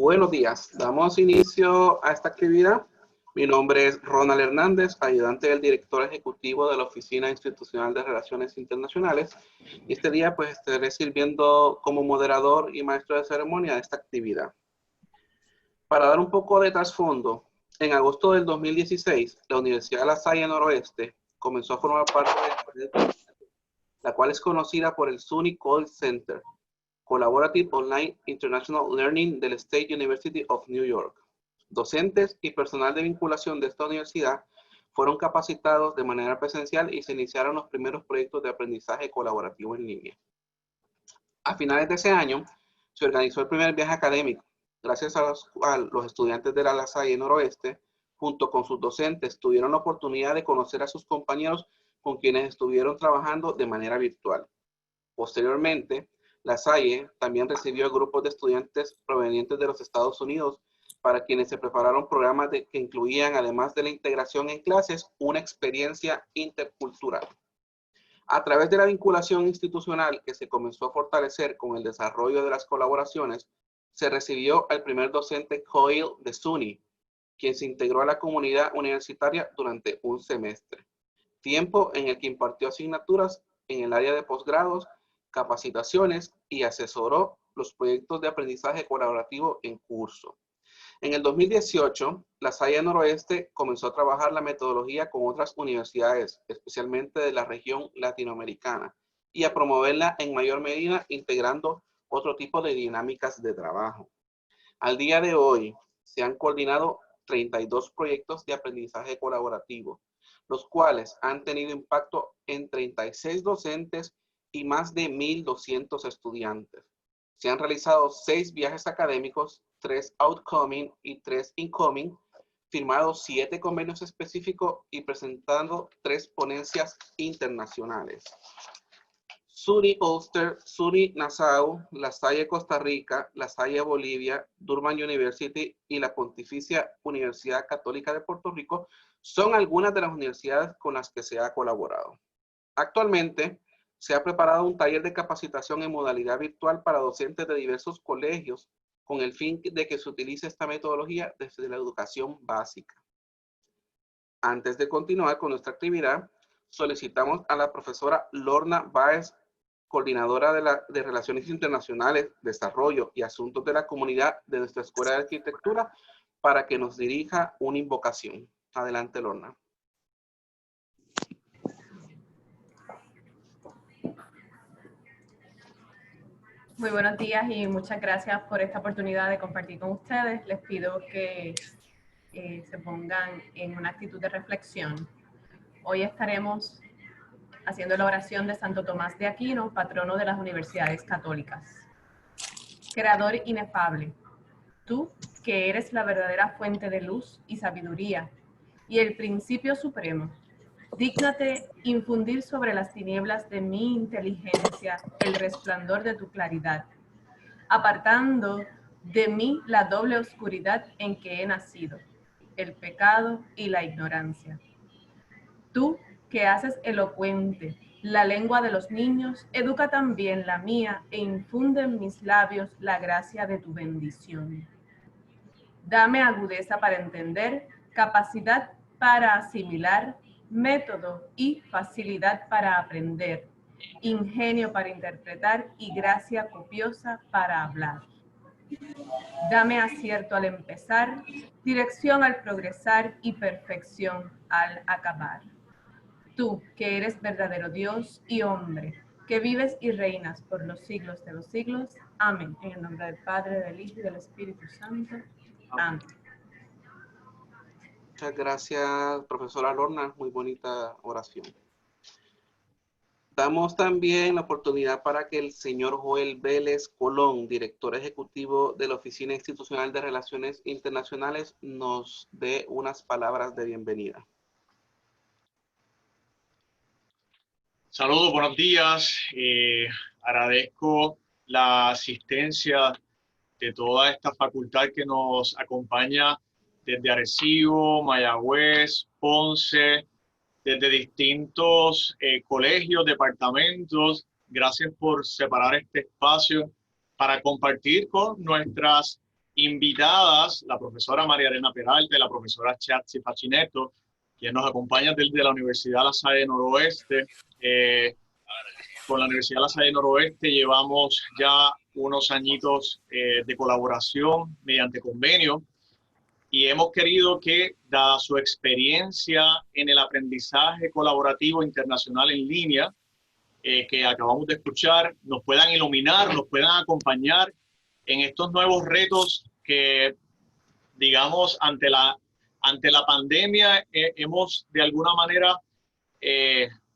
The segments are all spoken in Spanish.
Buenos días. Damos inicio a esta actividad. Mi nombre es Ronald Hernández, ayudante del director ejecutivo de la Oficina Institucional de Relaciones Internacionales. Y este día pues estaré sirviendo como moderador y maestro de ceremonia de esta actividad. Para dar un poco de trasfondo, en agosto del 2016, la Universidad de La Salle Noroeste comenzó a formar parte de la cual es conocida por el SUNY Call Center, Collaborative Online International Learning del State University of New York. Docentes y personal de vinculación de esta universidad fueron capacitados de manera presencial y se iniciaron los primeros proyectos de aprendizaje colaborativo en línea. A finales de ese año, se organizó el primer viaje académico. Gracias a los estudiantes de la Salle Noroeste, junto con sus docentes, tuvieron la oportunidad de conocer a sus compañeros con quienes estuvieron trabajando de manera virtual. Posteriormente, La Salle también recibió grupos de estudiantes provenientes de los Estados Unidos para quienes se prepararon programas que incluían, además de la integración en clases, una experiencia intercultural. A través de la vinculación institucional que se comenzó a fortalecer con el desarrollo de las colaboraciones, se recibió al primer docente COIL de SUNY, quien se integró a la comunidad universitaria durante un semestre, tiempo en el que impartió asignaturas en el área de posgrados, capacitaciones y asesoró los proyectos de aprendizaje colaborativo en curso. En el 2018, La Salle Noroeste comenzó a trabajar la metodología con otras universidades, especialmente de la región latinoamericana, y a promoverla en mayor medida integrando otro tipo de dinámicas de trabajo. Al día de hoy, se han coordinado 32 proyectos de aprendizaje colaborativo, los cuales han tenido impacto en 36 docentes y más de 1,200 estudiantes. Se han realizado 6 viajes académicos, 3 outcoming y 3 incoming, firmado 7 convenios específicos y presentando 3 ponencias internacionales. SUNY Ulster, SUNY Nassau, La Salle Costa Rica, La Salle Bolivia, Durham University y la Pontificia Universidad Católica de Puerto Rico son algunas de las universidades con las que se ha colaborado. Actualmente, se ha preparado un taller de capacitación en modalidad virtual para docentes de diversos colegios con el fin de que se utilice esta metodología desde la educación básica. Antes de continuar con nuestra actividad, solicitamos a la profesora Lorna Báez, coordinadora de Relaciones Internacionales, Desarrollo y Asuntos de la Comunidad de nuestra Escuela de Arquitectura, para que nos dirija una invocación. Adelante, Lorna. Muy buenos días y muchas gracias por esta oportunidad de compartir con ustedes. Les pido que se pongan en una actitud de reflexión. Hoy estaremos haciendo la oración de Santo Tomás de Aquino, patrono de las universidades católicas. Creador inefable, tú que eres la verdadera fuente de luz y sabiduría y el principio supremo, dígnate infundir sobre las tinieblas de mi inteligencia el resplandor de tu claridad, apartando de mí la doble oscuridad en que he nacido, el pecado y la ignorancia. Tú que haces elocuente la lengua de los niños, educa también la mía e infunde en mis labios la gracia de tu bendición. Dame agudeza para entender, capacidad para asimilar, método y facilidad para aprender, ingenio para interpretar y gracia copiosa para hablar. Dame acierto al empezar, dirección al progresar y perfección al acabar. Tú, que eres verdadero Dios y hombre, que vives y reinas por los siglos de los siglos. Amén. En el nombre del Padre, del Hijo y del Espíritu Santo. Amén. Muchas gracias, profesora Lorna. Muy bonita oración. Damos también la oportunidad para que el señor Joel Vélez Colón, director ejecutivo de la Oficina Institucional de Relaciones Internacionales, nos dé unas palabras de bienvenida. Saludos, buenos días. Agradezco la asistencia de toda esta facultad que nos acompaña desde Arecibo, Mayagüez, Ponce, desde distintos colegios, departamentos. Gracias por separar este espacio para compartir con nuestras invitadas, la profesora María Elena Peralta y la profesora Chatsi Facineto, quien nos acompaña desde la Universidad La Salle Noroeste. Con la Universidad La Salle Noroeste llevamos ya unos añitos de colaboración mediante convenio, y hemos querido que, dada su experiencia en el aprendizaje colaborativo internacional en línea, que acabamos de escuchar, nos puedan iluminar, nos puedan acompañar en estos nuevos retos que, digamos, ante la pandemia hemos de alguna manera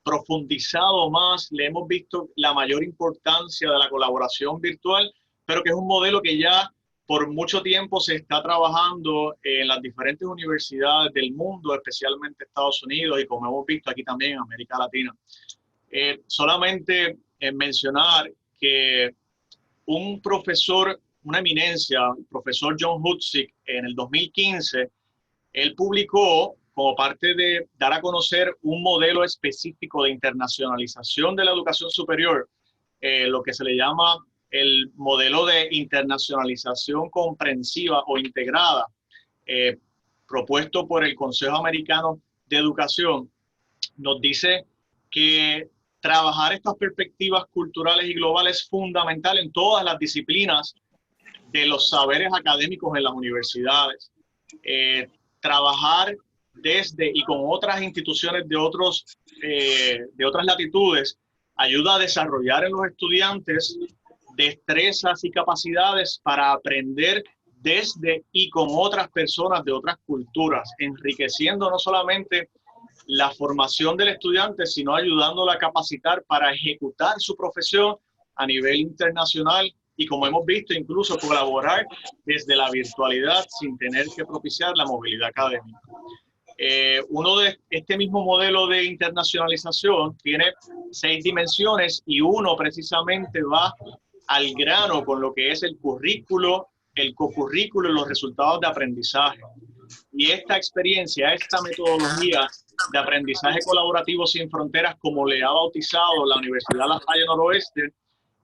profundizado más, le hemos visto la mayor importancia de la colaboración virtual, pero que es un modelo que ya por mucho tiempo se está trabajando en las diferentes universidades del mundo, especialmente Estados Unidos, y como hemos visto aquí también en América Latina. Solamente mencionar que un profesor, una eminencia, el profesor John Hutzik, en el 2015, él publicó, como parte de dar a conocer un modelo específico de internacionalización de la educación superior, lo que se le llama el modelo de internacionalización comprensiva o integrada, propuesto por el Consejo Americano de Educación, nos dice que trabajar estas perspectivas culturales y globales es fundamental en todas las disciplinas de los saberes académicos en las universidades. Trabajar desde y con otras instituciones de otras latitudes ayuda a desarrollar en los estudiantes destrezas y capacidades para aprender desde y con otras personas de otras culturas, enriqueciendo no solamente la formación del estudiante, sino ayudándolo a capacitar para ejecutar su profesión a nivel internacional y, como hemos visto, incluso colaborar desde la virtualidad sin tener que propiciar la movilidad académica. Uno de este mismo modelo de internacionalización tiene 6 dimensiones, y uno precisamente va al grano con lo que es el currículo, el cocurrículo y los resultados de aprendizaje. Y esta experiencia, esta metodología de aprendizaje colaborativo sin fronteras, como le ha bautizado la Universidad La Salle Noroeste,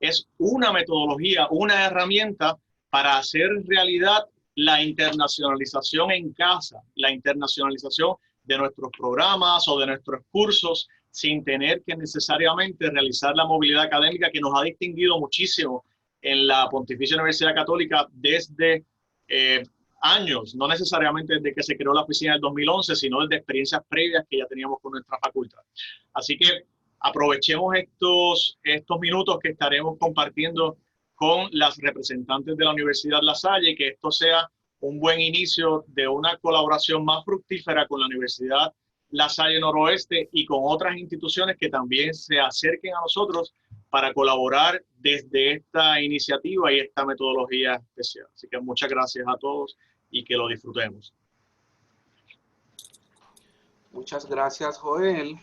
es una metodología, una herramienta para hacer realidad la internacionalización en casa, la internacionalización de nuestros programas o de nuestros cursos, sin tener que necesariamente realizar la movilidad académica que nos ha distinguido muchísimo en la Pontificia Universidad Católica desde años, no necesariamente desde que se creó la oficina del 2011, sino desde experiencias previas que ya teníamos con nuestra facultad. Así que aprovechemos estos minutos que estaremos compartiendo con las representantes de la Universidad La Salle, y que esto sea un buen inicio de una colaboración más fructífera con la Universidad La Salle Noroeste y con otras instituciones que también se acerquen a nosotros para colaborar desde esta iniciativa y esta metodología especial. Así que muchas gracias a todos y que lo disfrutemos. Muchas gracias, Joel.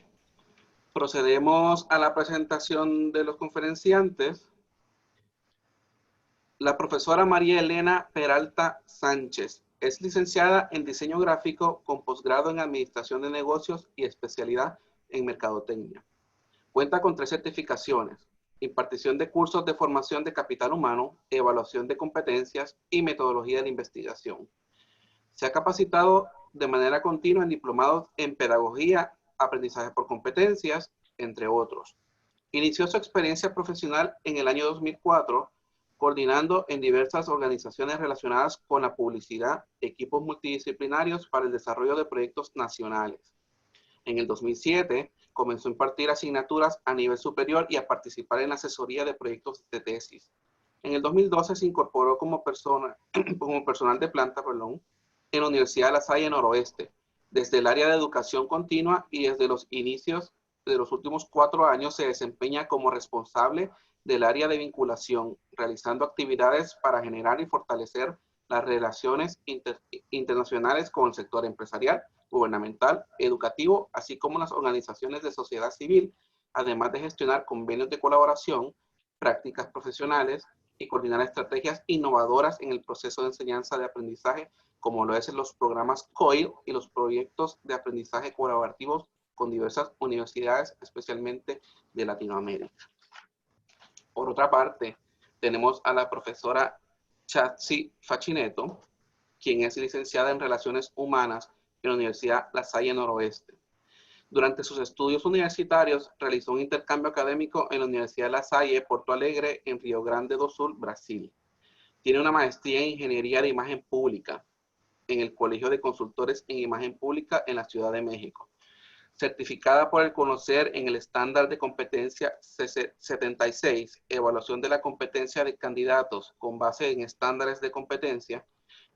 Procedemos a la presentación de los conferenciantes. La profesora María Elena Peralta Sánchez es licenciada en Diseño Gráfico con posgrado en Administración de Negocios y especialidad en Mercadotecnia. Cuenta con 3 certificaciones: impartición de cursos de formación de capital humano, evaluación de competencias y metodología de investigación. Se ha capacitado de manera continua en diplomados en pedagogía, aprendizaje por competencias, entre otros. Inició su experiencia profesional en el año 2004, coordinando en diversas organizaciones relacionadas con la publicidad, equipos multidisciplinarios para el desarrollo de proyectos nacionales. En el 2007, comenzó a impartir asignaturas a nivel superior y a participar en la asesoría de proyectos de tesis. En el 2012 se incorporó como personal de planta, en la Universidad La Salle Noroeste, desde el área de educación continua, y desde los inicios de los últimos 4 años se desempeña como responsable del área de vinculación, realizando actividades para generar y fortalecer las relaciones internacionales con el sector empresarial, gubernamental, educativo, así como las organizaciones de sociedad civil, además de gestionar convenios de colaboración, prácticas profesionales y coordinar estrategias innovadoras en el proceso de enseñanza de aprendizaje, como lo es en los programas COIL y los proyectos de aprendizaje colaborativos con diversas universidades, especialmente de Latinoamérica. Por otra parte, tenemos a la profesora Chatsi Facineto, quien es licenciada en Relaciones Humanas en la Universidad La Salle Noroeste. Durante sus estudios universitarios, realizó un intercambio académico en la Universidad La Salle, Porto Alegre, en Río Grande do Sul, Brasil. Tiene una maestría en Ingeniería de Imagen Pública en el Colegio de Consultores en Imagen Pública en la Ciudad de México. Certificada por el Conocer en el estándar de competencia 76, evaluación de la competencia de candidatos con base en estándares de competencia,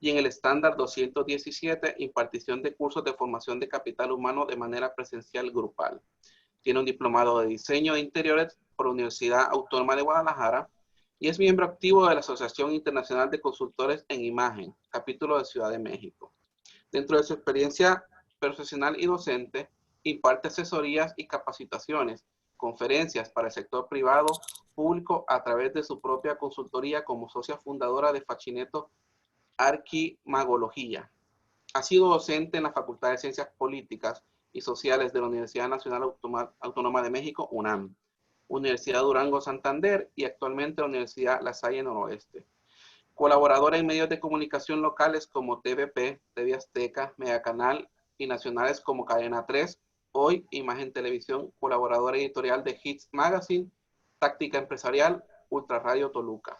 y en el estándar 217, impartición de cursos de formación de capital humano de manera presencial grupal. Tiene un diplomado de diseño de interiores por la Universidad Autónoma de Guadalajara y es miembro activo de la Asociación Internacional de Consultores en Imagen, capítulo de Ciudad de México. Dentro de su experiencia profesional y docente, imparte asesorías y capacitaciones, conferencias para el sector privado, público, a través de su propia consultoría como socia fundadora de Facineto Arquimagología. Ha sido docente en la Facultad de Ciencias Políticas y Sociales de la Universidad Nacional Autónoma de México, UNAM, Universidad Durango Santander y actualmente la Universidad La Salle Noroeste. Colaboradora en medios de comunicación locales como TVP, TV Azteca, Megacanal y nacionales como Cadena 3, Hoy, Imagen Televisión, colaboradora editorial de Hits Magazine, Táctica Empresarial, Ultra Radio Toluca.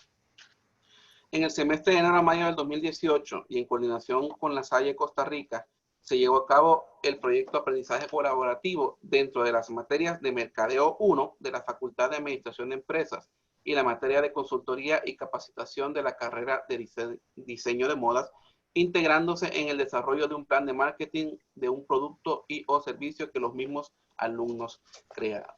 En el semestre de enero a mayo del 2018 y en coordinación con La Salle Costa Rica, se llevó a cabo el proyecto Aprendizaje Colaborativo dentro de las materias de Mercadeo 1 de la Facultad de Administración de Empresas y la materia de Consultoría y Capacitación de la carrera de Diseño de Modas, integrándose en el desarrollo de un plan de marketing de un producto y o servicio que los mismos alumnos crearon.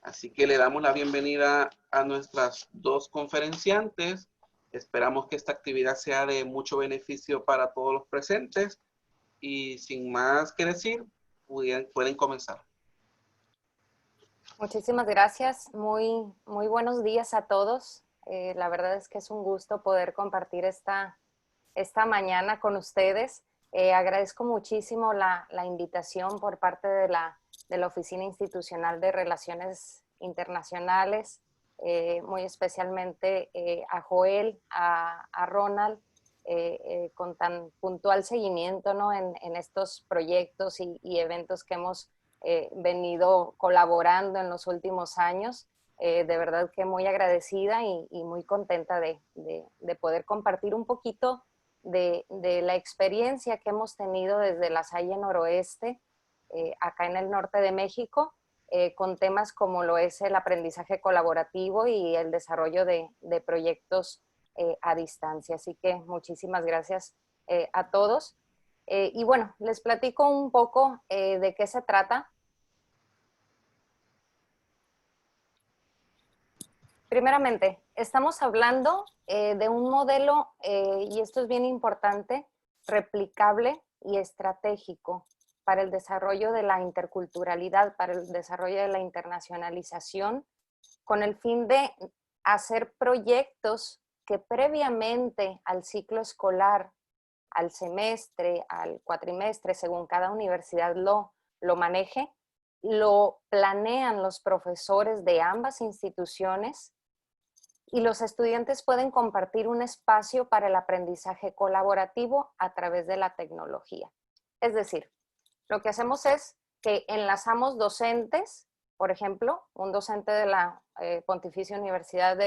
Así que le damos la bienvenida a nuestras dos conferenciantes. Esperamos que esta actividad sea de mucho beneficio para todos los presentes y sin más que decir, pueden comenzar. Muchísimas gracias. Muy buenos días a todos. La verdad es que es un gusto poder compartir esta mañana con ustedes. Agradezco muchísimo la invitación por parte de la Oficina Institucional de Relaciones Internacionales, muy especialmente a Joel, a Ronald, con tan puntual seguimiento, ¿no? en estos proyectos y eventos que hemos venido colaborando en los últimos años. De verdad que muy agradecida y muy contenta de poder compartir un poquito de la experiencia que hemos tenido desde La Salle Noroeste, acá en el norte de México, con temas como lo es el aprendizaje colaborativo y el desarrollo de proyectos a distancia. Así que muchísimas gracias a todos. Y bueno, les platico un poco de qué se trata. Primeramente, estamos hablando de un modelo, y esto es bien importante, replicable y estratégico para el desarrollo de la interculturalidad, para el desarrollo de la internacionalización, con el fin de hacer proyectos que previamente al ciclo escolar, al semestre, al cuatrimestre, según cada universidad lo maneje, lo planean los profesores de ambas instituciones y los estudiantes pueden compartir un espacio para el aprendizaje colaborativo a través de la tecnología. Es decir, lo que hacemos es que enlazamos docentes, por ejemplo, un docente de la Pontificia Universidad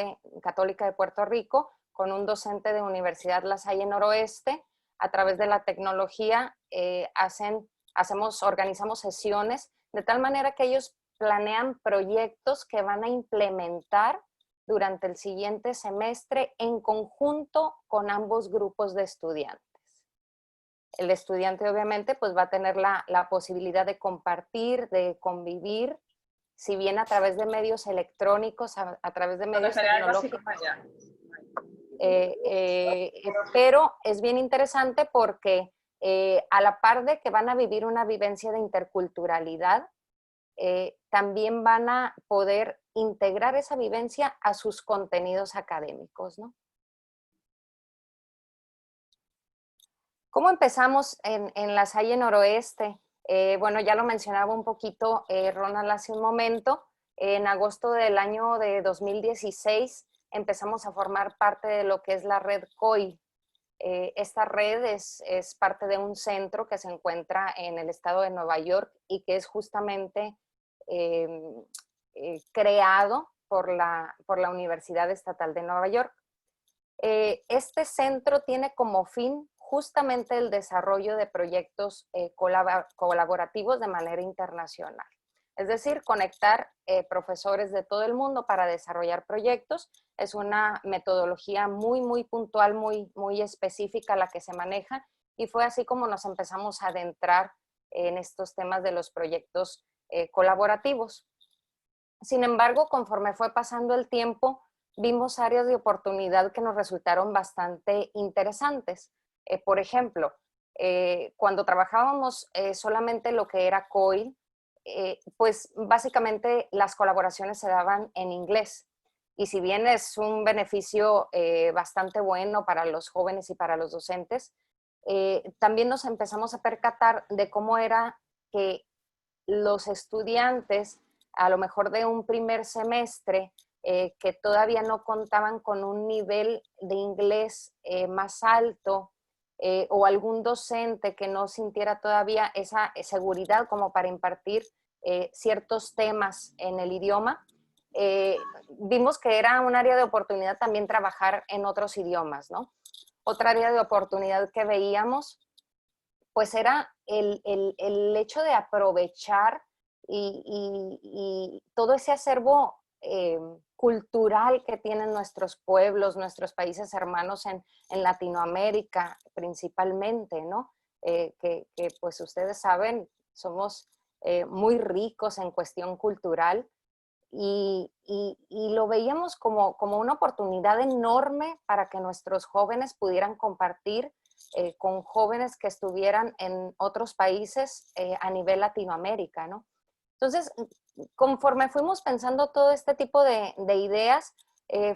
Católica de Puerto Rico con un docente de Universidad La Salle Noroeste. A través de la tecnología organizamos sesiones de tal manera que ellos planean proyectos que van a implementar durante el siguiente semestre en conjunto con ambos grupos de estudiantes. El estudiante obviamente pues va a tener la posibilidad de compartir, de convivir, si bien a través de medios electrónicos, a través de medios tecnológicos. Pero es bien interesante porque a la par de que van a vivir una vivencia de interculturalidad, también van a poder integrar esa vivencia a sus contenidos académicos, ¿no? ¿Cómo empezamos en La Salle Noroeste? Bueno, ya lo mencionaba un poquito Ronald hace un momento. En agosto del año de 2016 empezamos a formar parte de lo que es la red COIL. Esta red es parte de un centro que se encuentra en el estado de Nueva York y que es justamente creado por la Universidad Estatal de Nueva York. Este centro tiene como fin justamente el desarrollo de proyectos colaborativos de manera internacional. Es decir, conectar profesores de todo el mundo para desarrollar proyectos. Es una metodología muy puntual, muy específica la que se maneja, y fue así como nos empezamos a adentrar en estos temas de los proyectos colaborativos. Sin embargo, conforme fue pasando el tiempo, vimos áreas de oportunidad que nos resultaron bastante interesantes. Por ejemplo, cuando trabajábamos solamente lo que era COIL, pues básicamente las colaboraciones se daban en inglés. Y si bien es un beneficio bastante bueno para los jóvenes y para los docentes, también nos empezamos a percatar de cómo era que los estudiantes, a lo mejor de un primer semestre, que todavía no contaban con un nivel de inglés más alto, o algún docente que no sintiera todavía esa seguridad como para impartir ciertos temas en el idioma, vimos que era un área de oportunidad también trabajar en otros idiomas, ¿no? Otra área de oportunidad que veíamos, pues era el hecho de aprovechar y todo ese acervo cultural que tienen nuestros pueblos, nuestros países hermanos en Latinoamérica principalmente, ¿no? Que pues ustedes saben, somos muy ricos en cuestión cultural, y lo veíamos como una oportunidad enorme para que nuestros jóvenes pudieran compartir con jóvenes que estuvieran en otros países a nivel Latinoamérica, ¿no? Entonces, conforme fuimos pensando todo este tipo de ideas,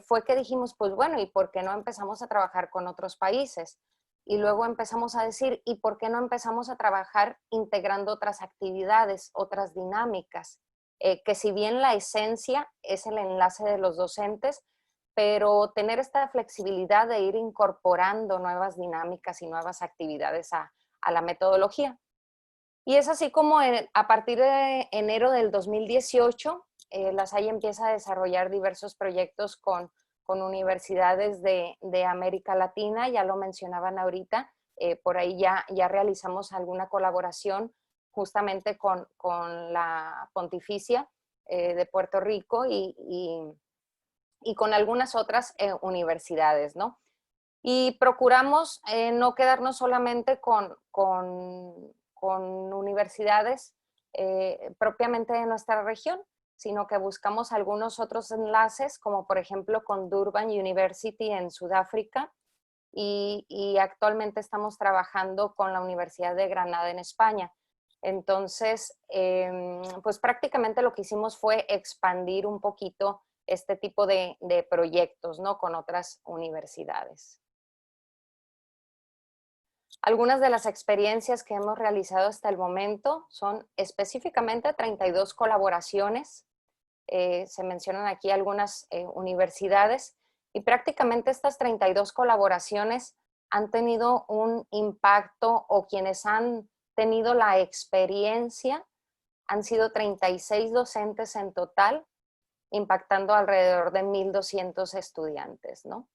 fue que dijimos, pues bueno, ¿y por qué no empezamos a trabajar con otros países? Y luego empezamos a decir, ¿y por qué no empezamos a trabajar integrando otras actividades, otras dinámicas? Que si bien la esencia es el enlace de los docentes, pero tener esta flexibilidad de ir incorporando nuevas dinámicas y nuevas actividades a la metodología. Y es así como a partir de enero del 2018, la SAI empieza a desarrollar diversos proyectos con universidades de América Latina. Ya lo mencionaban ahorita, por ahí ya realizamos alguna colaboración justamente con la Pontificia de Puerto Rico y con algunas otras universidades, ¿no? Y procuramos no quedarnos solamente con universidades propiamente de nuestra región, sino que buscamos algunos otros enlaces, como por ejemplo con Durban University en Sudáfrica, y actualmente estamos trabajando con la Universidad de Granada en España. Entonces, pues prácticamente lo que hicimos fue expandir un poquito este tipo de proyectos, ¿no? Con otras universidades. Algunas de las experiencias que hemos realizado hasta el momento son específicamente 32 colaboraciones. Se mencionan aquí algunas universidades, y prácticamente estas 32 colaboraciones han tenido un impacto, o quienes han tenido la experiencia han sido 36 docentes en total, impactando alrededor de 1,200 estudiantes, ¿no?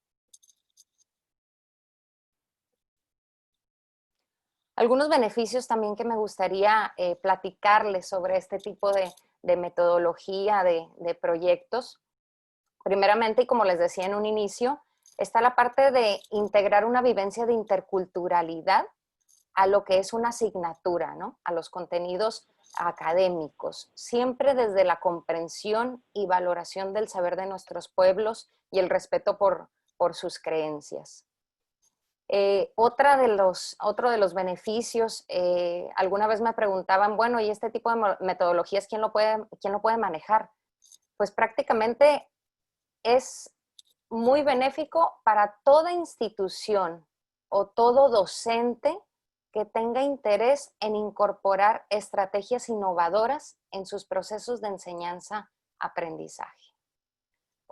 Algunos beneficios también que me gustaría platicarles sobre este tipo de metodología de proyectos. Primeramente, y como les decía en un inicio, está la parte de integrar una vivencia de interculturalidad a lo que es una asignatura, ¿no? A los contenidos académicos, siempre desde la comprensión y valoración del saber de nuestros pueblos y el respeto por sus creencias. Otro de los beneficios, alguna vez me preguntaban, bueno, ¿y este tipo de metodologías quién lo puede manejar? Pues prácticamente es muy benéfico para toda institución o todo docente que tenga interés en incorporar estrategias innovadoras en sus procesos de enseñanza-aprendizaje.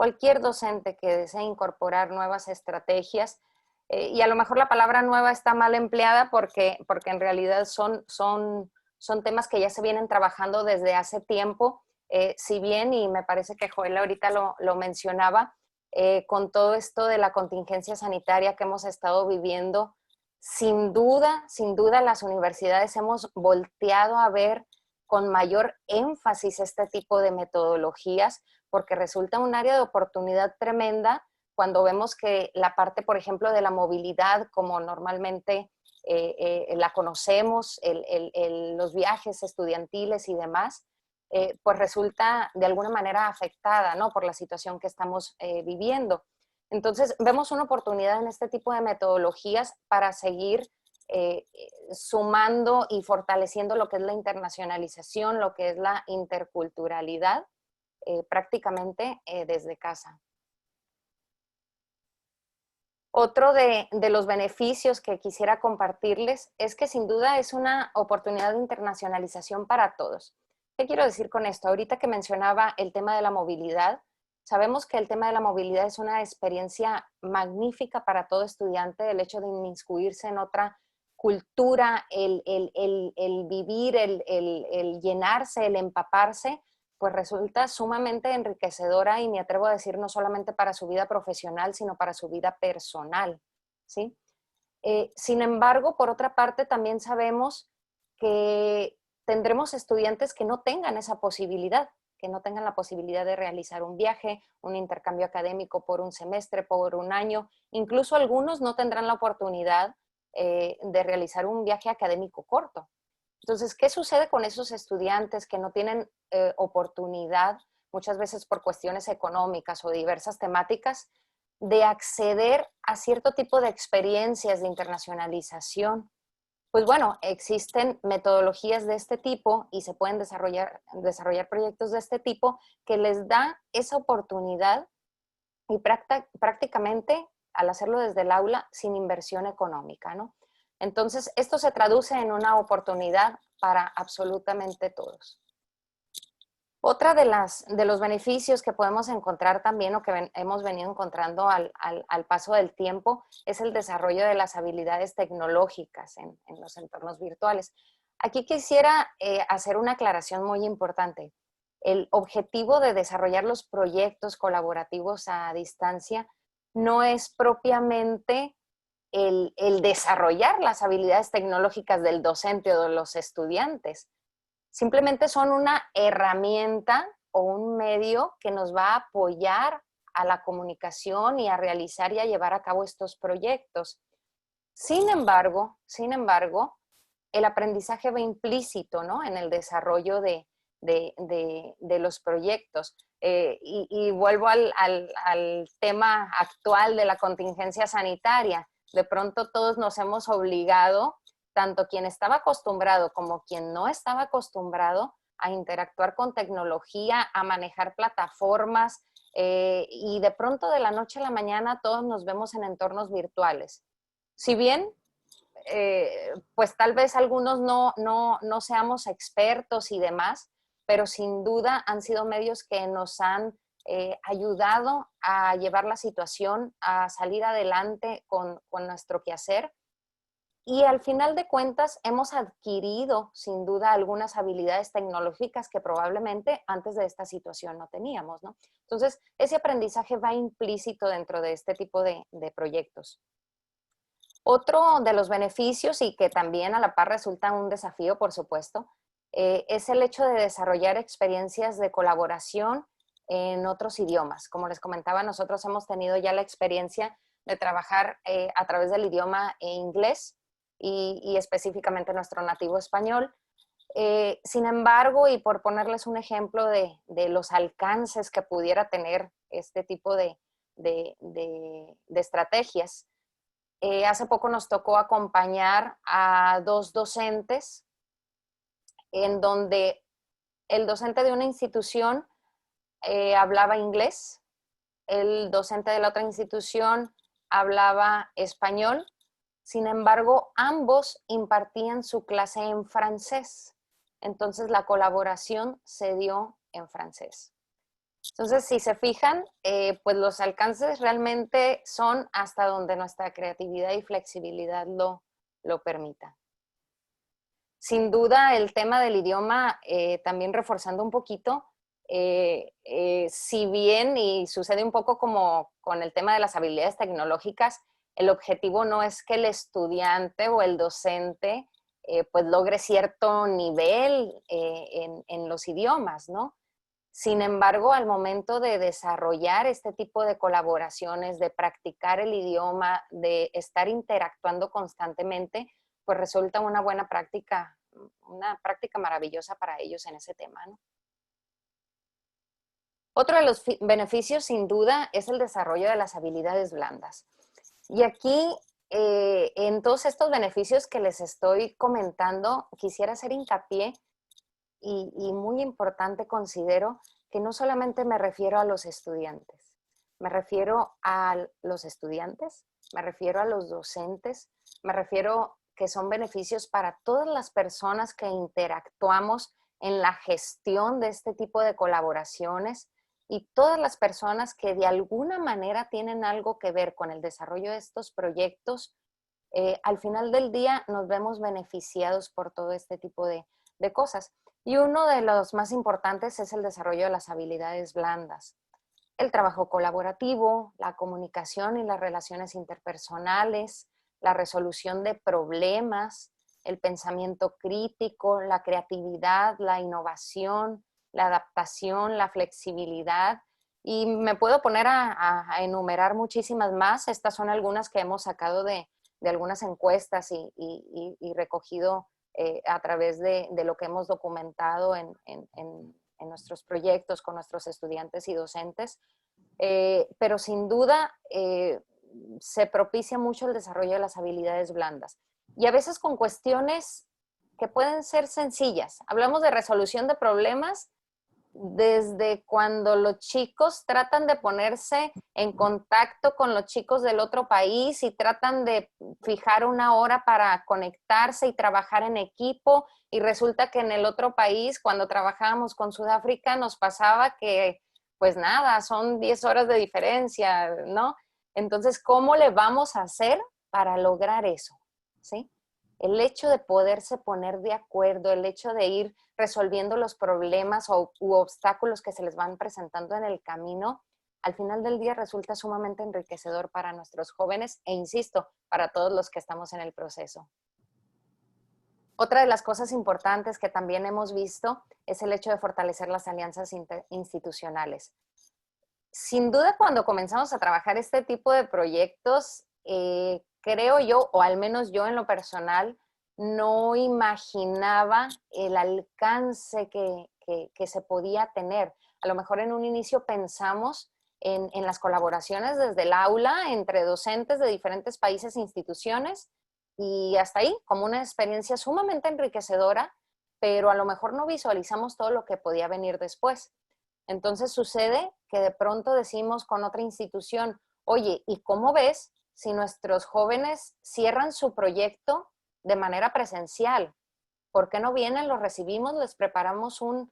cualquier docente que desee incorporar nuevas estrategias, y a lo mejor la palabra nueva está mal empleada porque en realidad son temas que ya se vienen trabajando desde hace tiempo, si bien, y me parece que Joel ahorita lo mencionaba, con todo esto de la contingencia sanitaria que hemos estado viviendo, sin duda, las universidades hemos volteado a ver con mayor énfasis este tipo de metodologías, porque resulta un área de oportunidad tremenda cuando vemos que la parte, por ejemplo, de la movilidad, como normalmente la conocemos, los viajes estudiantiles y demás, pues resulta de alguna manera afectada, ¿no?, por la situación que estamos viviendo. Entonces, vemos una oportunidad en este tipo de metodologías para seguir sumando y fortaleciendo lo que es la internacionalización, lo que es la interculturalidad, prácticamente desde casa. Otro de los beneficios que quisiera compartirles es que sin duda es una oportunidad de internacionalización para todos. ¿Qué quiero decir con esto? Ahorita que mencionaba el tema de la movilidad, sabemos que el tema de la movilidad es una experiencia magnífica para todo estudiante, el hecho de inmiscuirse en otra cultura, el vivir, el llenarse, el empaparse, pues resulta sumamente enriquecedora y me atrevo a decir no solamente para su vida profesional, sino para su vida personal, ¿sí? Sin embargo, por otra parte, también sabemos que tendremos estudiantes que no tengan esa posibilidad, que no tengan la posibilidad de realizar un viaje, un intercambio académico por un semestre, por un año. Incluso algunos no tendrán la oportunidad de realizar un viaje académico corto. Entonces, ¿qué sucede con esos estudiantes que no tienen oportunidad, muchas veces por cuestiones económicas o diversas temáticas, de acceder a cierto tipo de experiencias de internacionalización? Pues bueno, existen metodologías de este tipo y se pueden desarrollar proyectos de este tipo que les da esa oportunidad y prácticamente al hacerlo desde el aula sin inversión económica, ¿no? Entonces, esto se traduce en una oportunidad para absolutamente todos. Otra de los beneficios que podemos encontrar también o que hemos venido encontrando al paso del tiempo es el desarrollo de las habilidades tecnológicas en los entornos virtuales. Aquí quisiera hacer una aclaración muy importante. El objetivo de desarrollar los proyectos colaborativos a distancia no es propiamente el desarrollar las habilidades tecnológicas del docente o de los estudiantes. Simplemente son una herramienta o un medio que nos va a apoyar a la comunicación y a realizar y a llevar a cabo estos proyectos. Sin embargo, el aprendizaje va implícito, ¿no?, en el desarrollo de los proyectos. Y vuelvo al tema actual de la contingencia sanitaria. De pronto todos nos hemos obligado, tanto quien estaba acostumbrado como quien no estaba acostumbrado, a interactuar con tecnología, a manejar plataformas, y de pronto de la noche a la mañana todos nos vemos en entornos virtuales. Si bien, pues tal vez algunos no seamos expertos y demás, pero sin duda han sido medios que nos han ayudado a llevar la situación, a salir adelante con nuestro quehacer. Y al final de cuentas hemos adquirido sin duda algunas habilidades tecnológicas que probablemente antes de esta situación no teníamos, ¿no? Entonces, ese aprendizaje va implícito dentro de este tipo de proyectos. Otro de los beneficios, y que también a la par resulta un desafío, por supuesto, es el hecho de desarrollar experiencias de colaboración en otros idiomas. Como les comentaba, nosotros hemos tenido ya la experiencia de trabajar a través del idioma inglés y específicamente nuestro nativo español. Sin embargo, y por ponerles un ejemplo de los alcances que pudiera tener este tipo de estrategias, hace poco nos tocó acompañar a 2 docentes en donde el docente de una institución hablaba inglés, el docente de la otra institución hablaba español. Sin embargo, ambos impartían su clase en francés. Entonces, la colaboración se dio en francés. Entonces, si se fijan, pues los alcances realmente son hasta donde nuestra creatividad y flexibilidad lo permitan. Sin duda, el tema del idioma, también reforzando un poquito, si bien, y sucede un poco como con el tema de las habilidades tecnológicas, el objetivo no es que el estudiante o el docente pues logre cierto nivel en los idiomas, ¿no? Sin embargo, al momento de desarrollar este tipo de colaboraciones, de practicar el idioma, de estar interactuando constantemente, pues resulta una práctica maravillosa para ellos en ese tema, ¿no? Otro de los beneficios, sin duda, es el desarrollo de las habilidades blandas. Y aquí, en todos estos beneficios que les estoy comentando, quisiera hacer hincapié y muy importante considero que no solamente me refiero a los estudiantes, me refiero a los estudiantes, me refiero a los docentes, me refiero que son beneficios para todas las personas que interactuamos en la gestión de este tipo de colaboraciones y todas las personas que de alguna manera tienen algo que ver con el desarrollo de estos proyectos. Al final del día nos vemos beneficiados por todo este tipo de cosas. Y uno de los más importantes es el desarrollo de las habilidades blandas. El trabajo colaborativo, la comunicación y las relaciones interpersonales, la resolución de problemas, el pensamiento crítico, la creatividad, la innovación, la adaptación, la flexibilidad. Y me puedo poner a enumerar muchísimas más. Estas son algunas que hemos sacado de algunas encuestas y recogido a través de lo que hemos documentado en nuestros proyectos con nuestros estudiantes y docentes. Pero sin duda se propicia mucho el desarrollo de las habilidades blandas. Y a veces con cuestiones que pueden ser sencillas. Hablamos de resolución de problemas desde cuando los chicos tratan de ponerse en contacto con los chicos del otro país y tratan de fijar una hora para conectarse y trabajar en equipo, y resulta que en el otro país, cuando trabajábamos con Sudáfrica, nos pasaba que, pues nada, son 10 horas de diferencia, ¿no? Entonces, ¿cómo le vamos a hacer para lograr eso? ¿Sí? El hecho de poderse poner de acuerdo, el hecho de ir resolviendo los problemas u obstáculos que se les van presentando en el camino, al final del día resulta sumamente enriquecedor para nuestros jóvenes e, insisto, para todos los que estamos en el proceso. Otra de las cosas importantes que también hemos visto es el hecho de fortalecer las alianzas institucionales. Sin duda, cuando comenzamos a trabajar este tipo de proyectos, creo yo, o al menos yo en lo personal, no imaginaba el alcance que se podía tener. A lo mejor en un inicio pensamos en las colaboraciones desde el aula entre docentes de diferentes países e instituciones, y hasta ahí, como una experiencia sumamente enriquecedora, pero a lo mejor no visualizamos todo lo que podía venir después. Entonces sucede que de pronto decimos con otra institución, oye, ¿y cómo ves si nuestros jóvenes cierran su proyecto de manera presencial? ¿Por qué no vienen, los recibimos, les preparamos un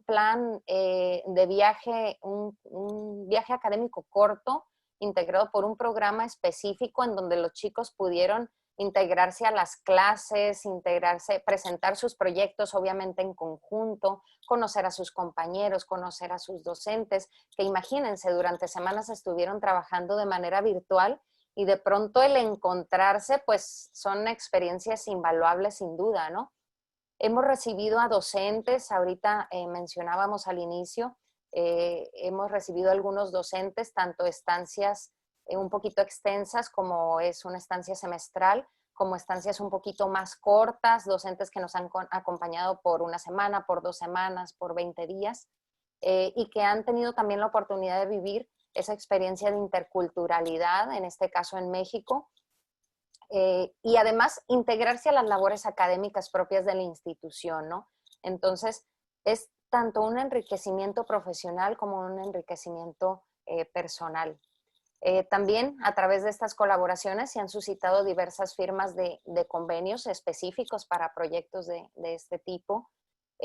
plan de viaje, un viaje académico corto, integrado por un programa específico en donde los chicos pudieron integrarse a las clases, presentar sus proyectos obviamente en conjunto, conocer a sus compañeros, conocer a sus docentes, que imagínense, durante semanas estuvieron trabajando de manera virtual y de pronto el encontrarse, pues son experiencias invaluables sin duda, ¿no? Hemos recibido a docentes, ahorita mencionábamos al inicio, hemos recibido algunos docentes, tanto estancias un poquito extensas como es una estancia semestral, como estancias un poquito más cortas, docentes que nos han acompañado por una semana, por 2 semanas, por 20 días, y que han tenido también la oportunidad de vivir esa experiencia de interculturalidad, en este caso en México, y además integrarse a las labores académicas propias de la institución, ¿no? Entonces, es tanto un enriquecimiento profesional como un enriquecimiento personal. También a través de estas colaboraciones se han suscitado diversas firmas de convenios específicos para proyectos de este tipo.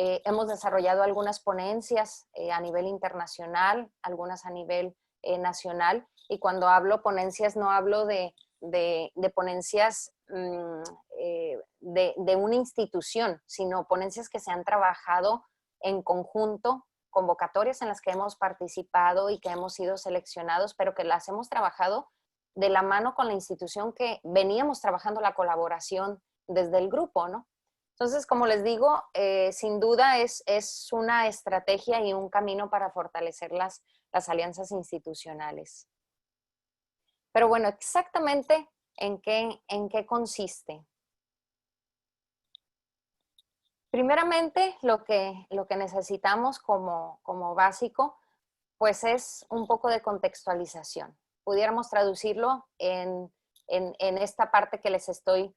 Hemos desarrollado algunas ponencias a nivel internacional, algunas a nivel nacional, y cuando hablo ponencias no hablo de ponencias de una institución, sino ponencias que se han trabajado en conjunto, convocatorias en las que hemos participado y que hemos sido seleccionados, pero que las hemos trabajado de la mano con la institución que veníamos trabajando la colaboración desde el grupo, ¿no? Entonces, como les digo, sin duda es una estrategia y un camino para fortalecer las alianzas institucionales. Pero bueno, exactamente ¿en qué consiste? Primeramente, lo que necesitamos como básico, pues es un poco de contextualización. Pudiéramos traducirlo en esta parte que les estoy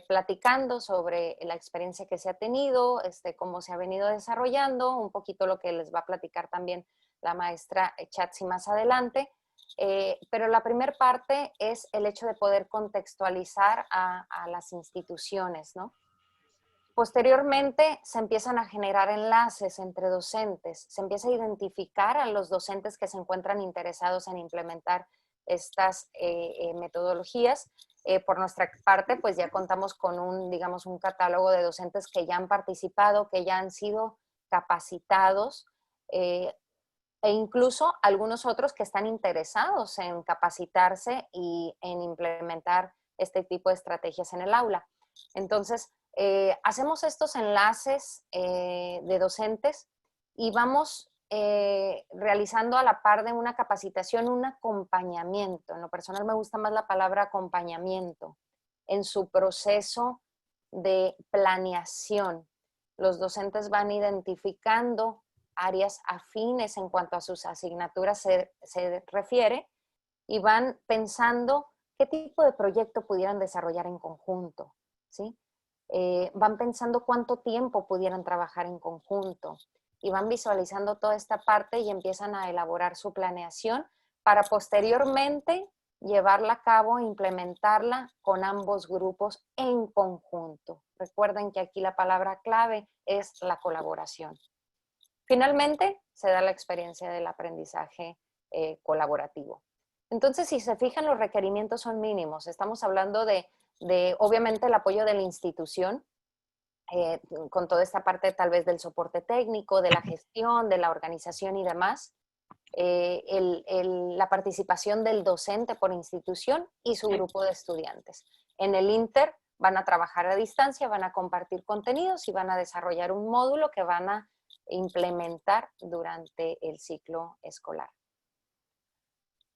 platicando sobre la experiencia que se ha tenido, cómo se ha venido desarrollando, un poquito lo que les va a platicar también la maestra Chatsi más adelante. Pero la primera parte es el hecho de poder contextualizar a las instituciones, ¿no? Posteriormente se empiezan a generar enlaces entre docentes, se empieza a identificar a los docentes que se encuentran interesados en implementar estas metodologías. Por nuestra parte, pues ya contamos con digamos, un catálogo de docentes que ya han participado, que ya han sido capacitados, e incluso algunos otros que están interesados en capacitarse y en implementar este tipo de estrategias en el aula. Entonces, hacemos estos enlaces de docentes y vamos realizando a la par de una capacitación, un acompañamiento. En lo personal me gusta más la palabra acompañamiento en su proceso de planeación. Los docentes van identificando áreas afines en cuanto a sus asignaturas se refiere y van pensando qué tipo de proyecto pudieran desarrollar en conjunto, ¿sí? Van pensando cuánto tiempo pudieran trabajar en conjunto y van visualizando toda esta parte y empiezan a elaborar su planeación para posteriormente llevarla a cabo e implementarla con ambos grupos en conjunto. Recuerden que aquí la palabra clave es la colaboración. Finalmente, se da la experiencia del aprendizaje colaborativo. Entonces, si se fijan, los requerimientos son mínimos. Estamos hablando de obviamente, el apoyo de la institución, con toda esta parte tal vez del soporte técnico, de la gestión, de la organización y demás. La participación del docente por institución y su grupo de estudiantes. En el Inter van a trabajar a distancia, van a compartir contenidos y van a desarrollar un módulo que van a implementar durante el ciclo escolar.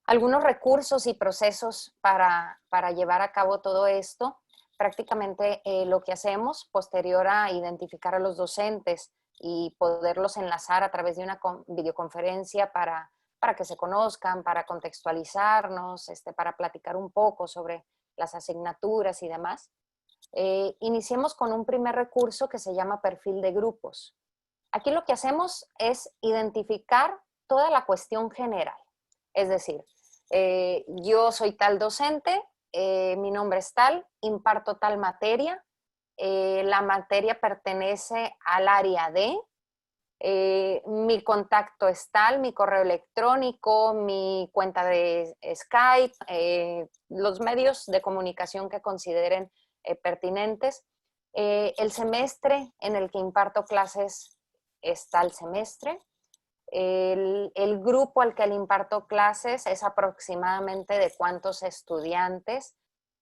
Algunos recursos y procesos para llevar a cabo todo esto. Prácticamente lo que hacemos posterior a identificar a los docentes y poderlos enlazar a través de una videoconferencia para que se conozcan, para contextualizarnos, para platicar un poco sobre las asignaturas y demás. Iniciemos con un primer recurso que se llama perfil de grupos. Aquí lo que hacemos es identificar toda la cuestión general. Es decir, yo soy tal docente, mi nombre es tal, imparto tal materia, la materia pertenece al área de, mi contacto es tal, mi correo electrónico, mi cuenta de Skype, los medios de comunicación que consideren pertinentes. El semestre en el que imparto clases es tal semestre. El grupo al que le imparto clases es aproximadamente de cuántos estudiantes.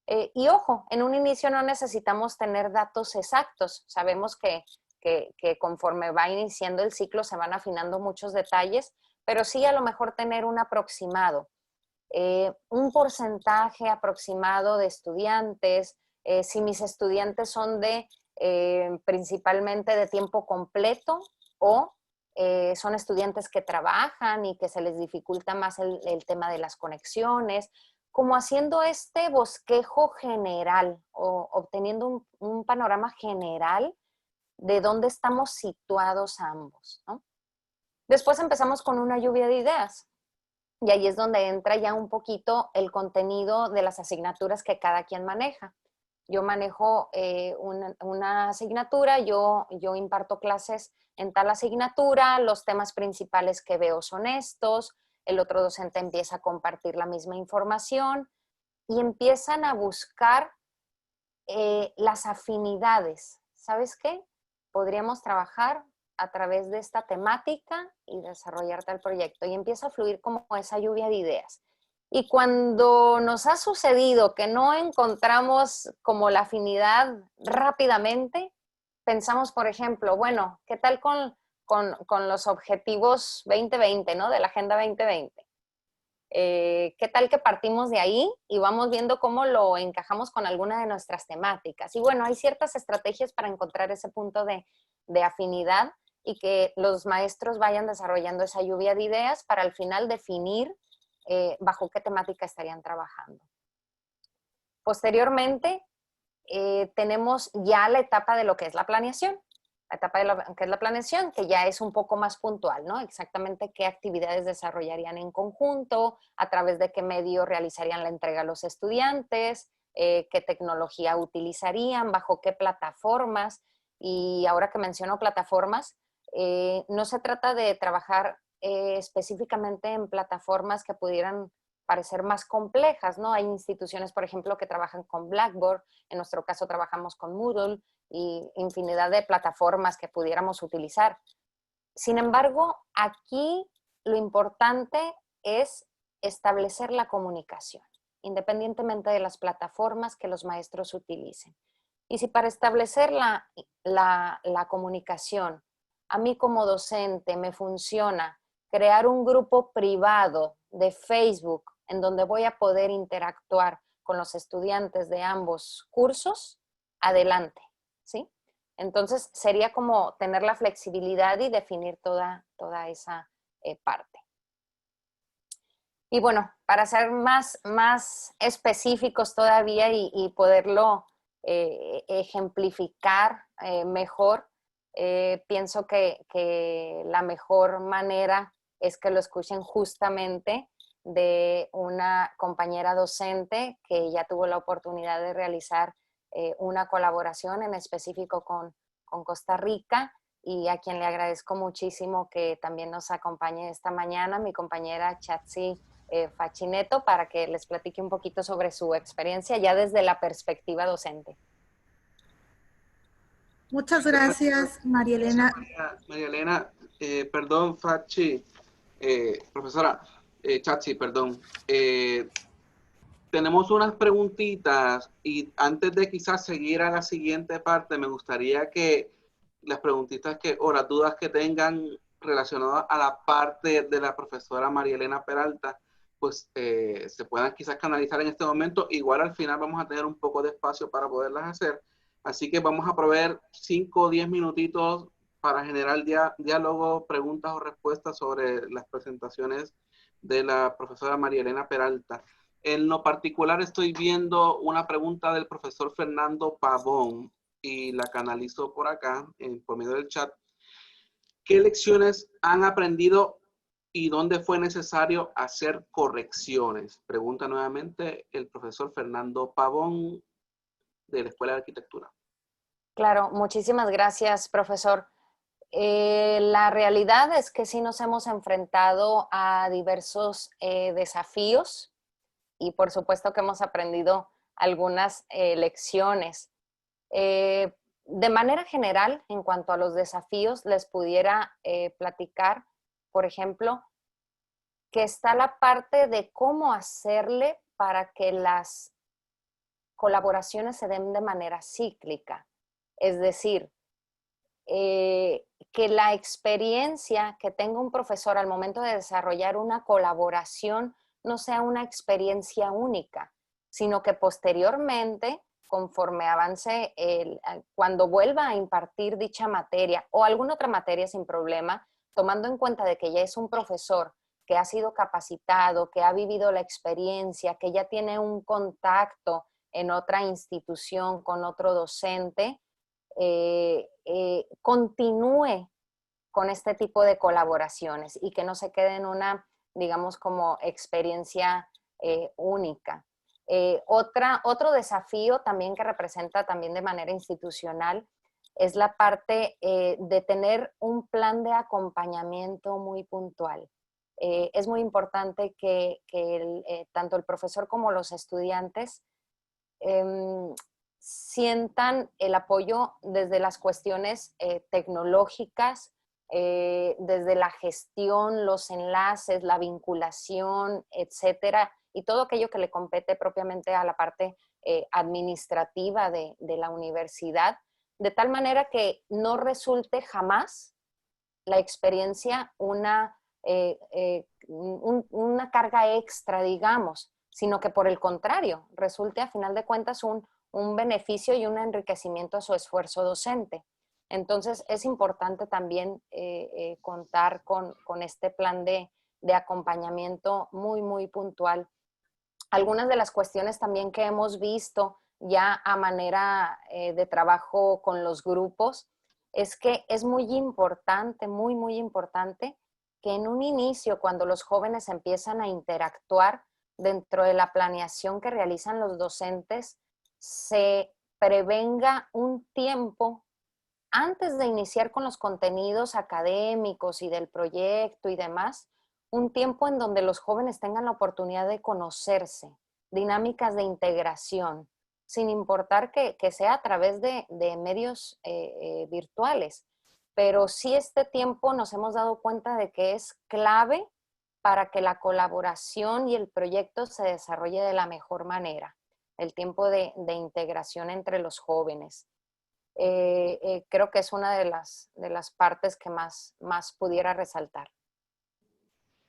Y ojo, en un inicio no necesitamos tener datos exactos. Sabemos que conforme va iniciando el ciclo se van afinando muchos detalles, pero sí a lo mejor tener un aproximado. Un porcentaje aproximado de estudiantes, si mis estudiantes son principalmente de tiempo completo o son estudiantes que trabajan y que se les dificulta más el tema de las conexiones, como haciendo este bosquejo general o obteniendo un panorama general de dónde estamos situados ambos, ¿no? Después empezamos con una lluvia de ideas y ahí es donde entra ya un poquito el contenido de las asignaturas que cada quien maneja. yo manejo una asignatura, yo imparto clases en tal asignatura, los temas principales que veo son estos, el otro docente empieza a compartir la misma información y empiezan a buscar las afinidades. ¿Sabes qué? Podríamos trabajar a través de esta temática y desarrollar tal proyecto. Y empieza a fluir como esa lluvia de ideas. Y cuando nos ha sucedido que no encontramos como la afinidad rápidamente, pensamos, por ejemplo, bueno, ¿qué tal con los objetivos 2020, ¿no? De la Agenda 2020. ¿Qué tal que partimos de ahí y vamos viendo cómo lo encajamos con alguna de nuestras temáticas? Y bueno, hay ciertas estrategias para encontrar ese punto de afinidad y que los maestros vayan desarrollando esa lluvia de ideas para al final definir bajo qué temática estarían trabajando. Posteriormente, tenemos ya la etapa de lo que es la planeación. La etapa de lo que es la planeación, que ya es un poco más puntual, ¿no? Exactamente qué actividades desarrollarían en conjunto, a través de qué medio realizarían la entrega a los estudiantes, qué tecnología utilizarían, bajo qué plataformas. Y ahora que menciono plataformas, no se trata de trabajar específicamente en plataformas que pudieran parecer más complejas, ¿no? Hay instituciones, por ejemplo, que trabajan con Blackboard, en nuestro caso trabajamos con Moodle y infinidad de plataformas que pudiéramos utilizar. Sin embargo, aquí lo importante es establecer la comunicación, independientemente de las plataformas que los maestros utilicen. Y si para establecer la comunicación, a mí como docente me funciona crear un grupo privado de Facebook en donde voy a poder interactuar con los estudiantes de ambos cursos, adelante, ¿sí? Entonces, sería como tener la flexibilidad y definir toda esa parte. Y bueno, para ser más específicos todavía y poderlo ejemplificar mejor, pienso que la mejor manera es que lo escuchen justamente de una compañera docente que ya tuvo la oportunidad de realizar una colaboración en específico con Costa Rica y a quien le agradezco muchísimo que también nos acompañe esta mañana, mi compañera Chatsi Fachineto, para que les platique un poquito sobre su experiencia ya desde la perspectiva docente. Muchas gracias, María Elena. María Elena, perdón, Fachi, profesora, Chachi, perdón. Tenemos unas preguntitas y antes de quizás seguir a la siguiente parte, me gustaría que las preguntitas o las dudas que tengan relacionadas a la parte de la profesora María Elena Peralta, pues se puedan quizás canalizar en este momento. Igual al final vamos a tener un poco de espacio para poderlas hacer. Así que vamos a proveer 5 o 10 minutitos para generar diálogo, preguntas o respuestas sobre las presentaciones de la profesora María Elena Peralta. En lo particular estoy viendo una pregunta del profesor Fernando Pavón y la canalizo por acá, por medio del chat. ¿Qué lecciones han aprendido y dónde fue necesario hacer correcciones? Pregunta nuevamente el profesor Fernando Pavón de la Escuela de Arquitectura. Claro, muchísimas gracias, profesor. La realidad es que sí nos hemos enfrentado a diversos desafíos y por supuesto que hemos aprendido algunas lecciones. De manera general, en cuanto a los desafíos, les pudiera platicar, por ejemplo, que está la parte de cómo hacerle para que las colaboraciones se den de manera cíclica. Es decir, que la experiencia que tenga un profesor al momento de desarrollar una colaboración no sea una experiencia única, sino que posteriormente, conforme avance, cuando vuelva a impartir dicha materia o alguna otra materia sin problema, tomando en cuenta de que ya es un profesor que ha sido capacitado, que ha vivido la experiencia, que ya tiene un contacto en otra institución con otro docente, continúe con este tipo de colaboraciones y que no se quede en una, digamos, como experiencia única. Otro desafío también que representa también de manera institucional es la parte de tener un plan de acompañamiento muy puntual. Es muy importante que tanto el profesor como los estudiantes sientan el apoyo desde las cuestiones tecnológicas, desde la gestión, los enlaces, la vinculación, etcétera, y todo aquello que le compete propiamente a la parte administrativa de la universidad, de tal manera que no resulte jamás la experiencia una carga extra, digamos, sino que por el contrario, resulte a final de cuentas un beneficio y un enriquecimiento a su esfuerzo docente. Entonces, es importante también contar con este plan de acompañamiento muy, muy puntual. Algunas de las cuestiones también que hemos visto ya a manera de trabajo con los grupos es que es muy importante, muy, muy importante que en un inicio, cuando los jóvenes empiezan a interactuar dentro de la planeación que realizan los docentes, se prevenga un tiempo antes de iniciar con los contenidos académicos y del proyecto y demás, un tiempo en donde los jóvenes tengan la oportunidad de conocerse, dinámicas de integración, sin importar que sea a través de medios virtuales. Pero sí este tiempo nos hemos dado cuenta de que es clave para que la colaboración y el proyecto se desarrolle de la mejor manera. El tiempo de integración entre los jóvenes. Creo que es una de las partes que más pudiera resaltar.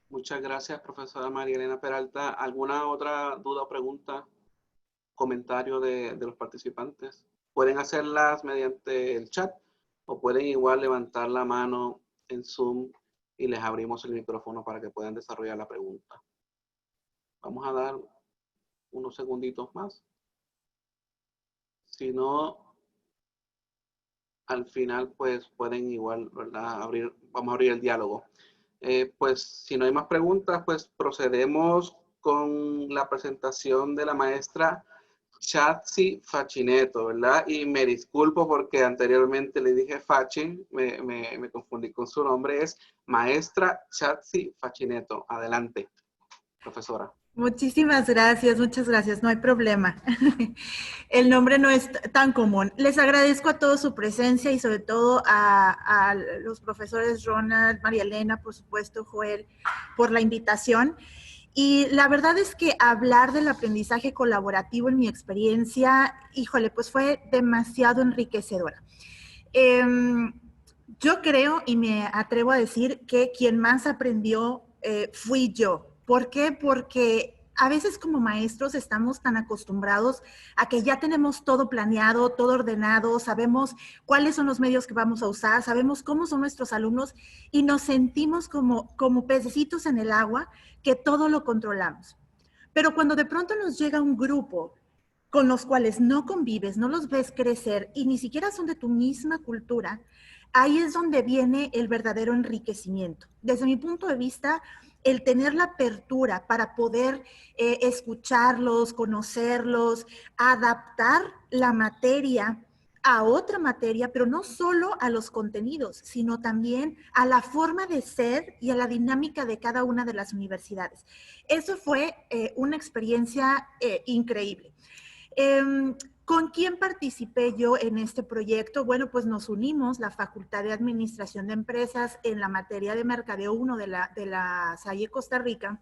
Muchas gracias, profesora María Elena Peralta. ¿Alguna otra duda o pregunta, comentario de los participantes? Pueden hacerlas mediante el chat o pueden igual levantar la mano en Zoom y les abrimos el micrófono para que puedan desarrollar la pregunta. Vamos a dar unos segunditos más. Si no, al final pues pueden igual, ¿verdad? Vamos a abrir el diálogo. Pues si no hay más preguntas, pues procedemos con la presentación de la maestra Chatsi Facineto, ¿verdad? Y me disculpo porque anteriormente le dije Fachin, me confundí con su nombre, es maestra Chatsi Facineto. Adelante, profesora. Muchísimas gracias, muchas gracias, no hay problema. El nombre no es tan común. Les agradezco a todos su presencia y sobre todo a los profesores Ronald, María Elena, por supuesto, Joel, por la invitación. Y la verdad es que hablar del aprendizaje colaborativo en mi experiencia, híjole, pues fue demasiado enriquecedora. Yo creo y me atrevo a decir que quien más aprendió fui yo. ¿Por qué? Porque a veces como maestros estamos tan acostumbrados a que ya tenemos todo planeado, todo ordenado, sabemos cuáles son los medios que vamos a usar, sabemos cómo son nuestros alumnos y nos sentimos como pececitos en el agua que todo lo controlamos. Pero cuando de pronto nos llega un grupo con los cuales no convives, no los ves crecer y ni siquiera son de tu misma cultura, ahí es donde viene el verdadero enriquecimiento. Desde mi punto de vista, el tener la apertura para poder escucharlos, conocerlos, adaptar la materia a otra materia, pero no solo a los contenidos, sino también a la forma de ser y a la dinámica de cada una de las universidades. Eso fue una experiencia increíble. ¿Con quién participé yo en este proyecto? Bueno, pues nos unimos, la Facultad de Administración de Empresas, en la materia de Mercadeo 1 de la Salle Costa Rica,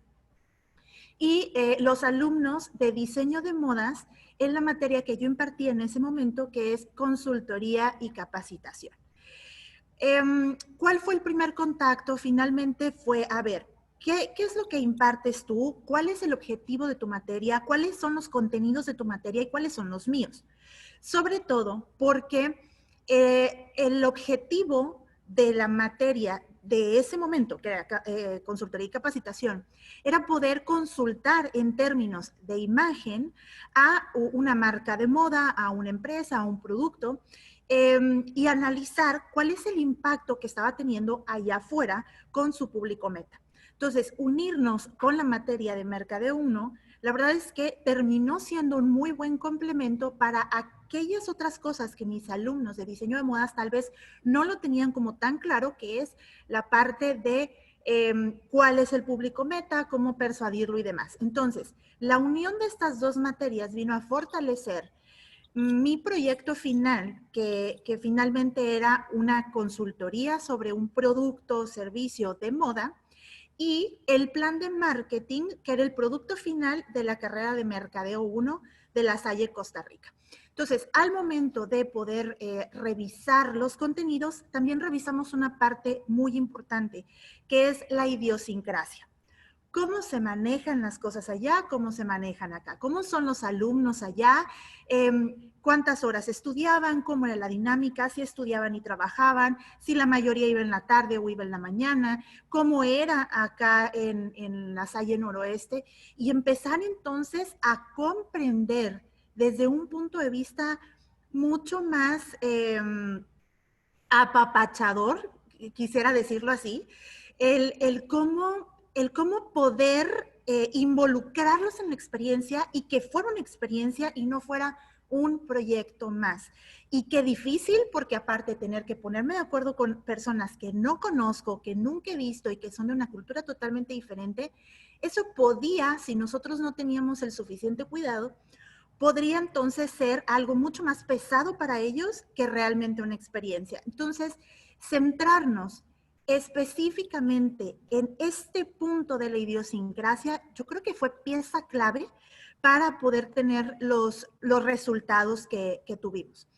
y los alumnos de Diseño de Modas en la materia que yo impartí en ese momento, que es Consultoría y Capacitación. ¿Cuál fue el primer contacto? Finalmente fue, a ver, ¿qué es lo que impartes tú? ¿Cuál es el objetivo de tu materia? ¿Cuáles son los contenidos de tu materia y cuáles son los míos? Sobre todo porque el objetivo de la materia de ese momento, que era consultoría y capacitación, era poder consultar en términos de imagen a una marca de moda, a una empresa, a un producto, y analizar cuál es el impacto que estaba teniendo allá afuera con su público meta. Entonces, unirnos con la materia de Mercadeo 1 la verdad es que terminó siendo un muy buen complemento para aquellas otras cosas que mis alumnos de diseño de modas tal vez no lo tenían como tan claro, que es la parte de cuál es el público meta, cómo persuadirlo y demás. Entonces, la unión de estas dos materias vino a fortalecer mi proyecto final, que finalmente era una consultoría sobre un producto o servicio de moda, y el plan de marketing, que era el producto final de la carrera de Mercadeo 1 de La Salle, Costa Rica. Entonces, al momento de poder revisar los contenidos, también revisamos una parte muy importante, que es la idiosincrasia. ¿Cómo se manejan las cosas allá? ¿Cómo se manejan acá? ¿Cómo son los alumnos allá? ¿Cuántas horas estudiaban? ¿Cómo era la dinámica? ¿Si estudiaban y trabajaban? ¿Si la mayoría iba en la tarde o iba en la mañana? ¿Cómo era acá en La Salle Noroeste? Y empezar entonces a comprender desde un punto de vista mucho más apapachador, quisiera decirlo así, el cómo poder involucrarlos en la experiencia y que fuera una experiencia y no fuera un proyecto más. Y qué difícil, porque aparte de tener que ponerme de acuerdo con personas que no conozco, que nunca he visto y que son de una cultura totalmente diferente, eso podía, si nosotros no teníamos el suficiente cuidado, podría entonces ser algo mucho más pesado para ellos que realmente una experiencia. Entonces, centrarnos específicamente en este punto de la idiosincrasia, yo creo que fue pieza clave para poder tener los resultados que tuvimos.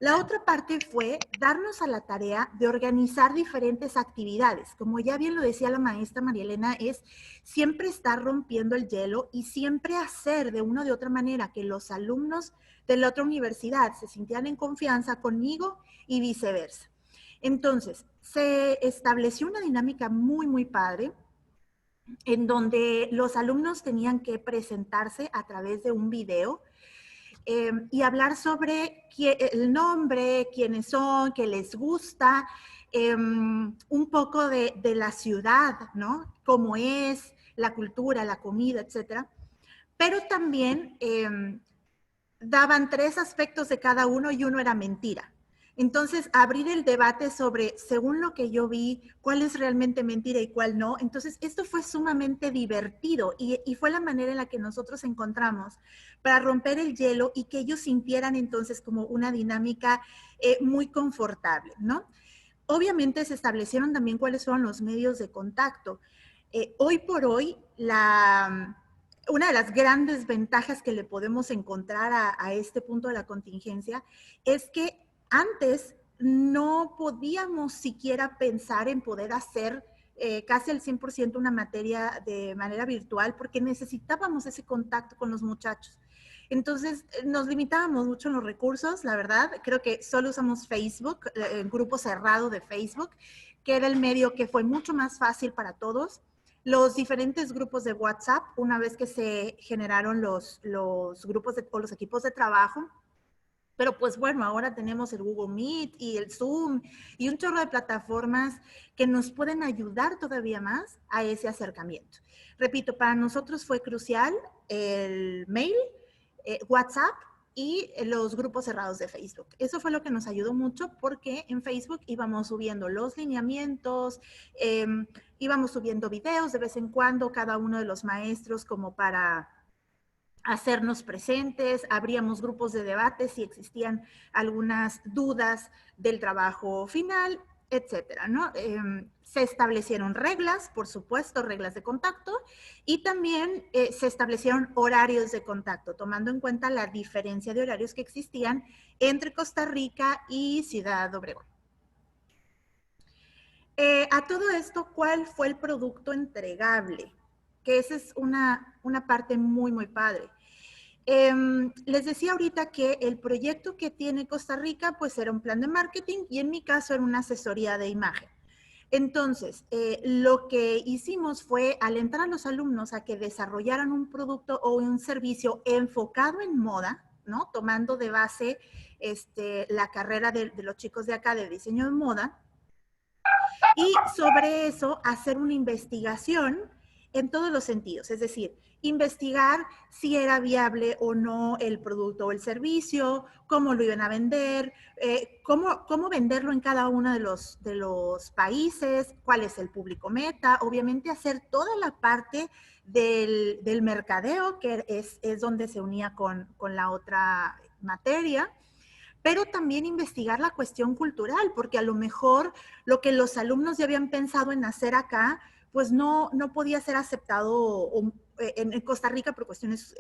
La otra parte fue darnos a la tarea de organizar diferentes actividades. Como ya bien lo decía la maestra María Elena, es siempre estar rompiendo el hielo y siempre hacer de una o de otra manera que los alumnos de la otra universidad se sintieran en confianza conmigo y viceversa. Entonces, se estableció una dinámica muy, muy padre en donde los alumnos tenían que presentarse a través de un video y hablar sobre el nombre, quiénes son, qué les gusta, un poco de la ciudad, ¿no? Cómo es, la cultura, la comida, etcétera. Pero también daban 3 aspectos de cada uno y uno era mentira. Entonces, abrir el debate sobre, según lo que yo vi, cuál es realmente mentira y cuál no. Entonces, esto fue sumamente divertido y fue la manera en la que nosotros encontramos para romper el hielo y que ellos sintieran entonces como una dinámica muy confortable, ¿no? Obviamente se establecieron también cuáles son los medios de contacto. Hoy por hoy, una de las grandes ventajas que le podemos encontrar a este punto de la contingencia es que antes no podíamos siquiera pensar en poder hacer casi al 100% una materia de manera virtual porque necesitábamos ese contacto con los muchachos. Entonces, nos limitábamos mucho en los recursos, la verdad. Creo que solo usamos Facebook, el grupo cerrado de Facebook, que era el medio que fue mucho más fácil para todos. Los diferentes grupos de WhatsApp, una vez que se generaron los grupos o los equipos de trabajo, pero pues bueno, ahora tenemos el Google Meet y el Zoom y un chorro de plataformas que nos pueden ayudar todavía más a ese acercamiento. Repito, para nosotros fue crucial el mail, WhatsApp y los grupos cerrados de Facebook. Eso fue lo que nos ayudó mucho porque en Facebook íbamos subiendo los lineamientos, íbamos subiendo videos de vez en cuando, cada uno de los maestros como para hacernos presentes, abríamos grupos de debate si existían algunas dudas del trabajo final, etcétera, ¿no? Se establecieron reglas, por supuesto, reglas de contacto, y también se establecieron horarios de contacto, tomando en cuenta la diferencia de horarios que existían entre Costa Rica y Ciudad Obregón. A todo esto, ¿cuál fue el producto entregable? Que esa es una parte muy, muy padre. Les decía ahorita que el proyecto que tiene Costa Rica, pues era un plan de marketing y en mi caso era una asesoría de imagen. Entonces, lo que hicimos fue alentar a los alumnos a que desarrollaran un producto o un servicio enfocado en moda, ¿no? Tomando de base la carrera de los chicos de acá de diseño de moda. Y sobre eso, hacer una investigación en todos los sentidos, es decir, investigar si era viable o no el producto o el servicio, cómo lo iban a vender, cómo venderlo en cada uno de los países, cuál es el público meta, obviamente hacer toda la parte del mercadeo, que es donde se unía con la otra materia, pero también investigar la cuestión cultural, porque a lo mejor lo que los alumnos ya habían pensado en hacer acá, pues no podía ser aceptado en Costa Rica por cuestiones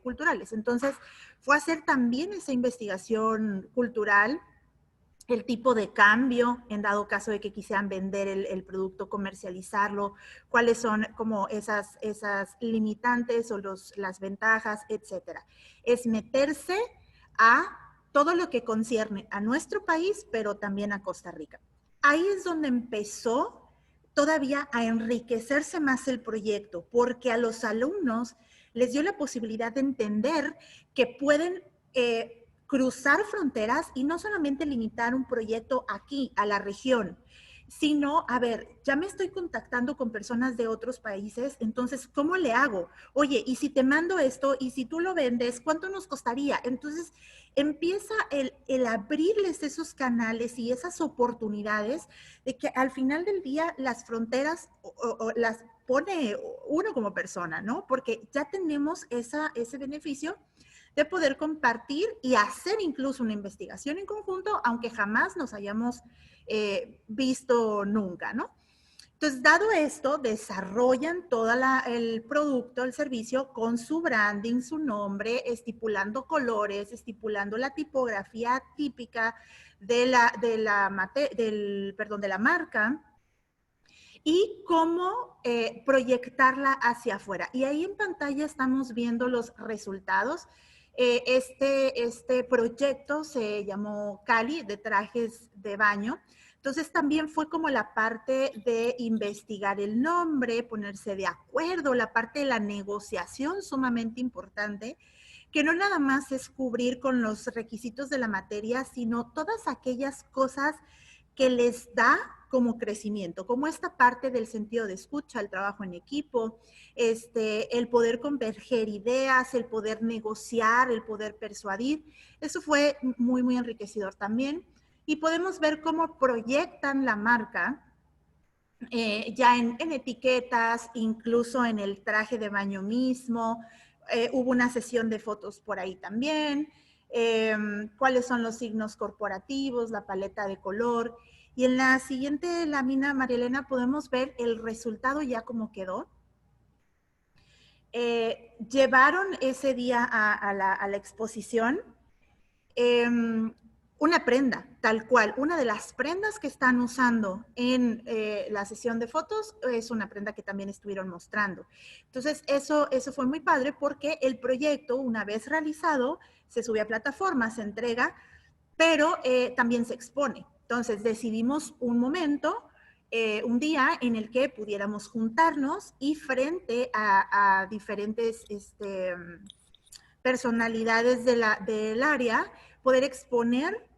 culturales. Entonces, fue hacer también esa investigación cultural, el tipo de cambio, en dado caso de que quisieran vender el producto, comercializarlo, cuáles son como esas limitantes o las ventajas, etcétera. Es meterse a todo lo que concierne a nuestro país, pero también a Costa Rica. Ahí es donde empezó todavía a enriquecerse más el proyecto, porque a los alumnos les dio la posibilidad de entender que pueden cruzar fronteras y no solamente limitar un proyecto aquí, a la región, sino, a ver, ya me estoy contactando con personas de otros países, entonces, ¿cómo le hago? Oye, y si te mando esto, y si tú lo vendes, ¿cuánto nos costaría? Entonces, empieza el abrirles esos canales y esas oportunidades de que al final del día las fronteras o las pone uno como persona, ¿no? Porque ya tenemos ese beneficio de poder compartir y hacer incluso una investigación en conjunto, aunque jamás nos hayamos visto nunca, ¿no? Entonces, dado esto, desarrollan todo el producto, el servicio con su branding, su nombre, estipulando colores, estipulando la tipografía típica de la marca y cómo proyectarla hacia afuera. Y ahí en pantalla estamos viendo los resultados. Este proyecto se llamó Cali, de trajes de baño. Entonces también fue como la parte de investigar el nombre, ponerse de acuerdo, la parte de la negociación sumamente importante, que no nada más es cubrir con los requisitos de la materia, sino todas aquellas cosas que les da como crecimiento, como esta parte del sentido de escucha, el trabajo en equipo, el poder converger ideas, el poder negociar, el poder persuadir. Eso fue muy, muy enriquecedor también. Y podemos ver cómo proyectan la marca ya en etiquetas, incluso en el traje de baño mismo. Hubo una sesión de fotos por ahí también. Cuáles son los signos corporativos, la paleta de color. Y en la siguiente lámina, María Elena, podemos ver el resultado ya como quedó. Llevaron ese día a la exposición una prenda, tal cual. Una de las prendas que están usando en la sesión de fotos es una prenda que también estuvieron mostrando. Entonces, eso fue muy padre porque el proyecto, una vez realizado, se sube a plataforma, se entrega, pero también se expone. Entonces, decidimos un momento, un día en el que pudiéramos juntarnos y frente a diferentes personalidades del área, poder exponer,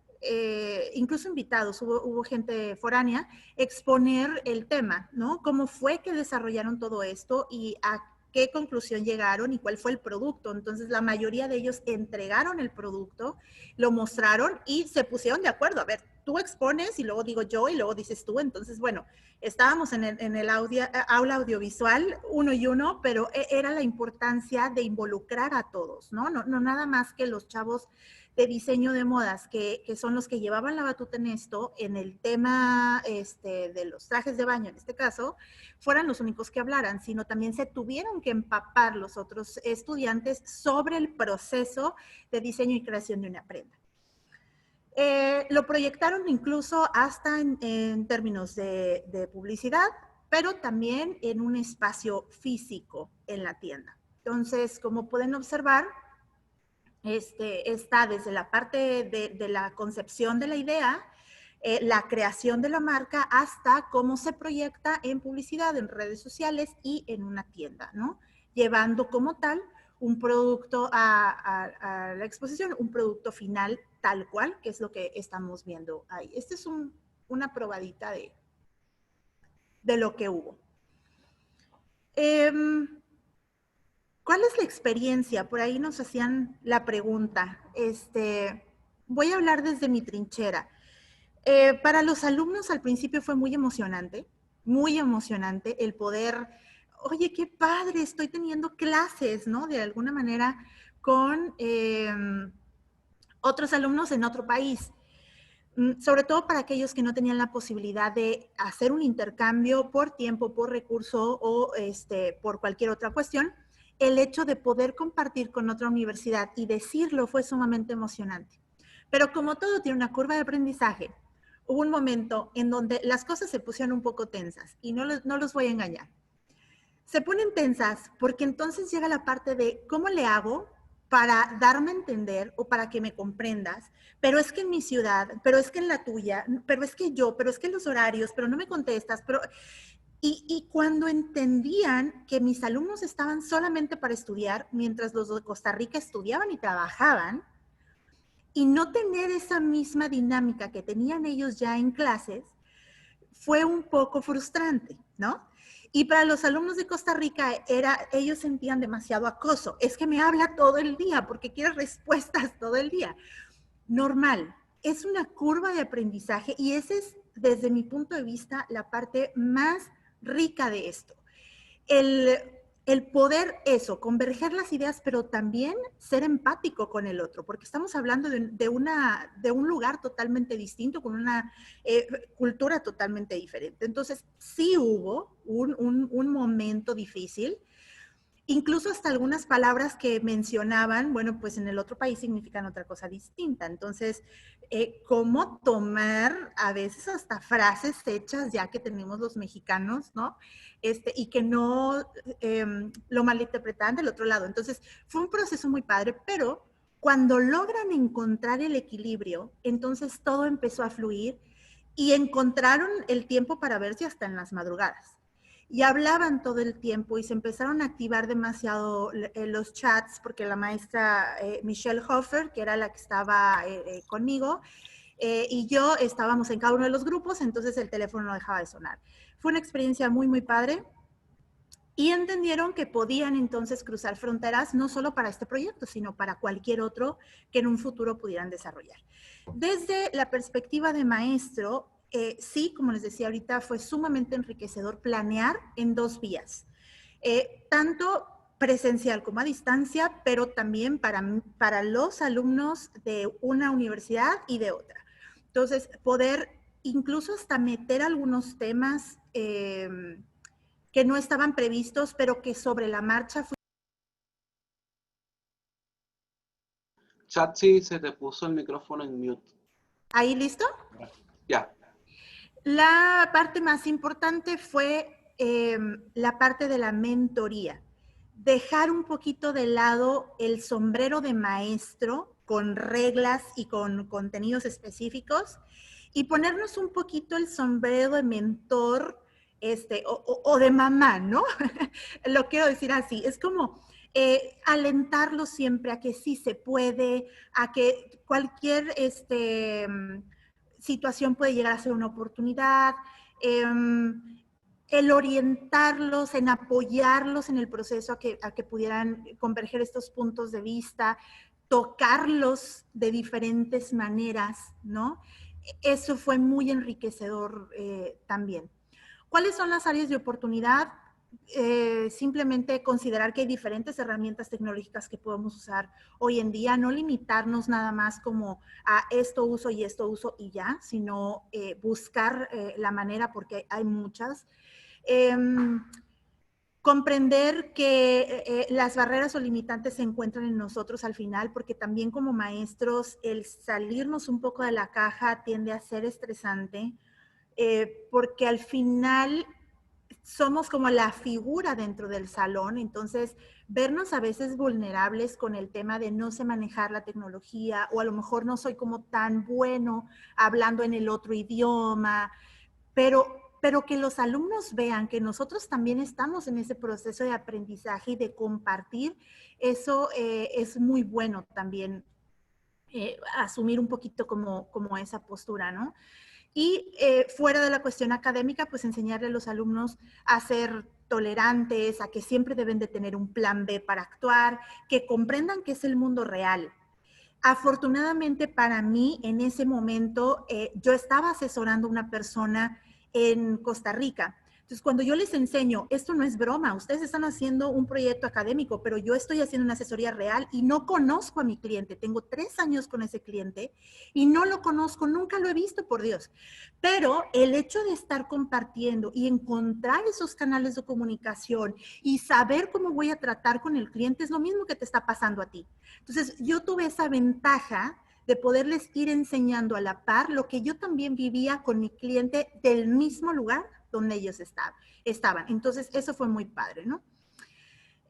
incluso invitados, hubo gente foránea, exponer el tema, ¿no? Cómo fue que desarrollaron todo esto y a qué conclusión llegaron y cuál fue el producto. Entonces, la mayoría de ellos entregaron el producto, lo mostraron y se pusieron de acuerdo. A ver, tú expones y luego digo yo y luego dices tú. Entonces, bueno, estábamos en el aula audiovisual, uno y uno, pero era la importancia de involucrar a todos, ¿no? No nada más que los chavos de diseño de modas, que son los que llevaban la batuta en esto, en el tema de los trajes de baño, en este caso, fueran los únicos que hablaran, sino también se tuvieron que empapar los otros estudiantes sobre el proceso de diseño y creación de una prenda. Lo proyectaron incluso hasta en términos de publicidad, pero también en un espacio físico en la tienda. Entonces, como pueden observar, está desde la parte de la concepción de la idea, la creación de la marca, hasta cómo se proyecta en publicidad, en redes sociales y en una tienda, ¿no? Llevando como tal un producto a la exposición, un producto final tal cual, que es lo que estamos viendo ahí. Esta es una probadita de lo que hubo. ¿Cuál es la experiencia? Por ahí nos hacían la pregunta. Voy a hablar desde mi trinchera. Para los alumnos al principio fue muy emocionante el poder, oye, qué padre, estoy teniendo clases, ¿no? De alguna manera con otros alumnos en otro país. Sobre todo para aquellos que no tenían la posibilidad de hacer un intercambio por tiempo, por recurso o por cualquier otra cuestión, el hecho de poder compartir con otra universidad y decirlo fue sumamente emocionante. Pero como todo tiene una curva de aprendizaje, hubo un momento en donde las cosas se pusieron un poco tensas y no los voy a engañar. Se ponen tensas porque entonces llega la parte de cómo le hago para darme a entender o para que me comprendas, pero es que en mi ciudad, pero es que en la tuya, pero es que yo, pero es que en los horarios, pero no me contestas, pero... Y cuando entendían que mis alumnos estaban solamente para estudiar, mientras los de Costa Rica estudiaban y trabajaban, y no tener esa misma dinámica que tenían ellos ya en clases, fue un poco frustrante, ¿no? Y para los alumnos de Costa Rica ellos sentían demasiado acoso. Es que me habla todo el día porque quiere respuestas todo el día. Normal, es una curva de aprendizaje y esa es, desde mi punto de vista, la parte más rica de esto. El poder eso, converger las ideas, pero también ser empático con el otro, porque estamos hablando de un lugar totalmente distinto, con una cultura totalmente diferente. Entonces, sí hubo un momento difícil, incluso hasta algunas palabras que mencionaban, bueno, pues en el otro país significan otra cosa distinta. Entonces, cómo tomar a veces hasta frases hechas ya que tenemos los mexicanos, ¿no? Y que no lo malinterpretaban del otro lado. Entonces, fue un proceso muy padre, pero cuando logran encontrar el equilibrio, entonces todo empezó a fluir y encontraron el tiempo para verse hasta en las madrugadas. Y hablaban todo el tiempo y se empezaron a activar demasiado los chats porque la maestra Michelle Hofer, que era la que estaba conmigo, y yo estábamos en cada uno de los grupos, entonces el teléfono no dejaba de sonar. Fue una experiencia muy, muy padre y entendieron que podían entonces cruzar fronteras no solo para este proyecto, sino para cualquier otro que en un futuro pudieran desarrollar. Desde la perspectiva de maestro, sí, como les decía ahorita, fue sumamente enriquecedor planear en dos vías, tanto presencial como a distancia, pero también para los alumnos de una universidad y de otra. Entonces, poder incluso hasta meter algunos temas que no estaban previstos, pero que sobre la marcha... Chatsi, se te puso el micrófono en mute. ¿Ahí listo? Ya. La parte más importante fue la parte de la mentoría. Dejar un poquito de lado el sombrero de maestro con reglas y con contenidos específicos y ponernos un poquito el sombrero de mentor o de mamá, ¿no? Lo quiero decir así. Es como alentarlo siempre a que sí se puede, a que cualquier situación puede llegar a ser una oportunidad, el orientarlos, en apoyarlos en el proceso a que pudieran converger estos puntos de vista, tocarlos de diferentes maneras, ¿no? Eso fue muy enriquecedor también. ¿Cuáles son las áreas de oportunidad? Simplemente considerar que hay diferentes herramientas tecnológicas que podemos usar hoy en día, no limitarnos nada más como a esto uso y ya, sino buscar la manera porque hay muchas. Comprender que las barreras o limitantes se encuentran en nosotros al final, porque también como maestros el salirnos un poco de la caja tiende a ser estresante, porque al final somos como la figura dentro del salón, entonces vernos a veces vulnerables con el tema de no sé manejar la tecnología o a lo mejor no soy como tan bueno hablando en el otro idioma, pero que los alumnos vean que nosotros también estamos en ese proceso de aprendizaje y de compartir, eso es muy bueno también, asumir un poquito como esa postura, ¿no? Y fuera de la cuestión académica, pues enseñarle a los alumnos a ser tolerantes, a que siempre deben de tener un plan B para actuar, que comprendan que es el mundo real. Afortunadamente para mí, en ese momento, yo estaba asesorando a una persona en Costa Rica. Entonces, cuando yo les enseño, esto no es broma, ustedes están haciendo un proyecto académico, pero yo estoy haciendo una asesoría real y no conozco a mi cliente. Tengo 3 años con ese cliente y no lo conozco, nunca lo he visto, por Dios. Pero el hecho de estar compartiendo y encontrar esos canales de comunicación y saber cómo voy a tratar con el cliente es lo mismo que te está pasando a ti. Entonces, yo tuve esa ventaja de poderles ir enseñando a la par lo que yo también vivía con mi cliente del mismo lugar donde ellos estaban. Entonces, eso fue muy padre, ¿no?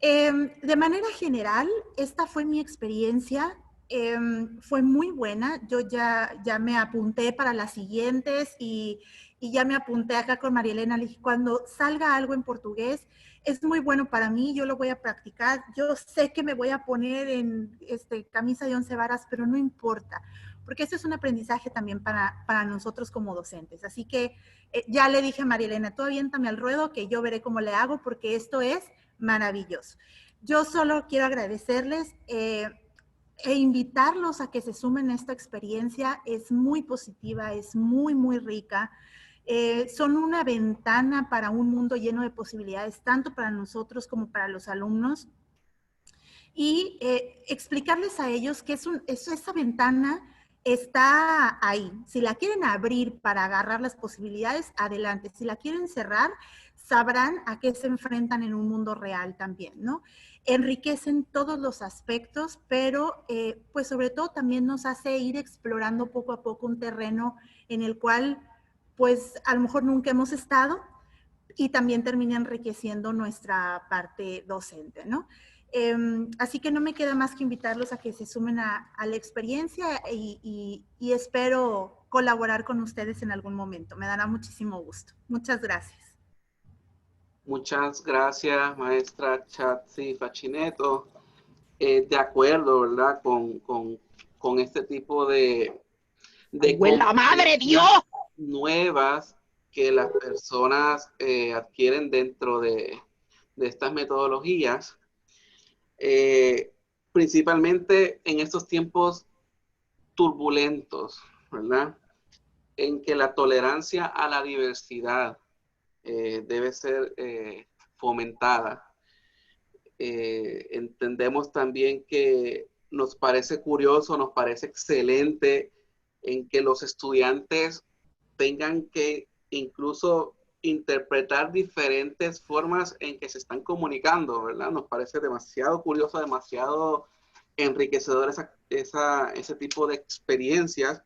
De manera general, esta fue mi experiencia. Fue muy buena. Yo ya me apunté para las siguientes y ya me apunté acá con María Elena. Le dije, cuando salga algo en portugués, es muy bueno para mí, yo lo voy a practicar. Yo sé que me voy a poner en camisa de 11 varas, pero no importa, porque eso es un aprendizaje también para nosotros como docentes. Así que ya le dije a María Elena, tú aviéntame al ruedo, que yo veré cómo le hago, porque esto es maravilloso. Yo solo quiero agradecerles e invitarlos a que se sumen a esta experiencia. Es muy positiva, es muy, muy rica. Son una ventana para un mundo lleno de posibilidades, tanto para nosotros como para los alumnos. Y explicarles a ellos que esa ventana está ahí. Si la quieren abrir para agarrar las posibilidades, adelante. Si la quieren cerrar, sabrán a qué se enfrentan en un mundo real también, ¿no? Enriquecen todos los aspectos, pero pues sobre todo también nos hace ir explorando poco a poco un terreno en el cual pues a lo mejor nunca hemos estado y también termina enriqueciendo nuestra parte docente, ¿no? Así que no me queda más que invitarlos a que se sumen a la experiencia y espero colaborar con ustedes en algún momento. Me dará muchísimo gusto. Muchas gracias. Muchas gracias, maestra Chatsi Facineto. De acuerdo, ¿verdad? Con este tipo de ¡la madre Dios! Nuevas que las personas adquieren dentro de estas metodologías, principalmente en estos tiempos turbulentos, ¿verdad? En que la tolerancia a la diversidad debe ser fomentada. Entendemos también que nos parece curioso, nos parece excelente en que los estudiantes tengan que incluso interpretar diferentes formas en que se están comunicando, ¿verdad? Nos parece demasiado curioso, demasiado enriquecedor ese tipo de experiencias,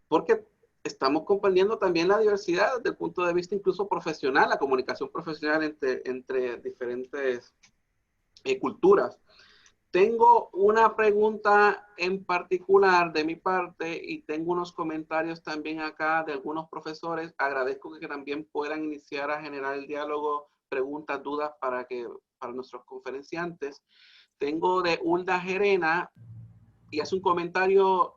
porque estamos comprendiendo también la diversidad desde el punto de vista incluso profesional, la comunicación profesional entre diferentes culturas. Tengo una pregunta en particular de mi parte y tengo unos comentarios también acá de algunos profesores. Agradezco que también puedan iniciar a generar el diálogo, preguntas, dudas para nuestros conferenciantes. Tengo de Hulda Gerena y hace un comentario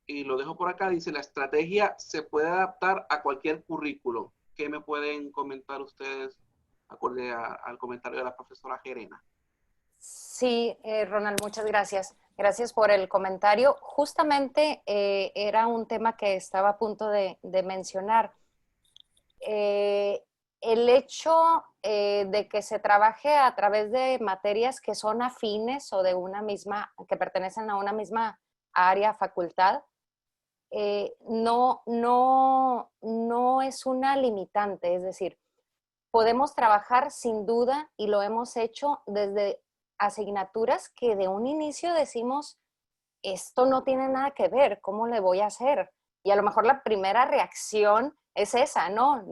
y lo dejo por acá. Dice, la estrategia se puede adaptar a cualquier currículo. ¿Qué me pueden comentar ustedes acorde al comentario de la profesora Gerena? Sí, Ronald, muchas gracias. Gracias por el comentario. Justamente era un tema que estaba a punto de mencionar. El hecho de que se trabaje a través de materias que son afines o que pertenecen a una misma área, facultad, no es una limitante. Es decir, podemos trabajar sin duda y lo hemos hecho desde asignaturas que de un inicio decimos, esto no tiene nada que ver, ¿cómo le voy a hacer? Y a lo mejor la primera reacción es esa, no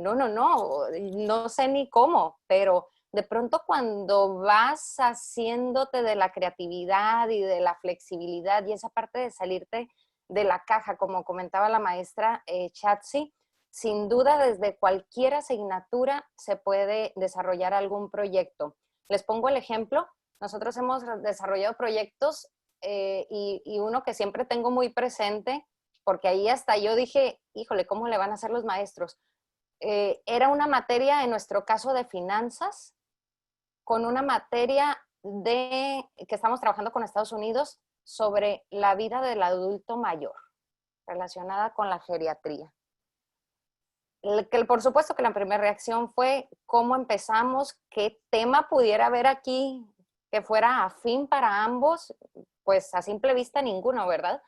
sé ni cómo, pero de pronto cuando vas haciéndote de la creatividad y de la flexibilidad y esa parte de salirte de la caja, como comentaba la maestra Chatsi, sin duda desde cualquier asignatura se puede desarrollar algún proyecto. Les pongo el ejemplo. Nosotros hemos desarrollado proyectos y uno que siempre tengo muy presente porque ahí hasta yo dije, híjole, ¿cómo le van a hacer los maestros? Era una materia, en nuestro caso, de finanzas, con una materia que estamos trabajando con Estados Unidos sobre la vida del adulto mayor, relacionada con la geriatría. Por supuesto que la primera reacción fue cómo empezamos, qué tema pudiera haber aquí que fuera afín para ambos, pues a simple vista ninguno, ¿verdad?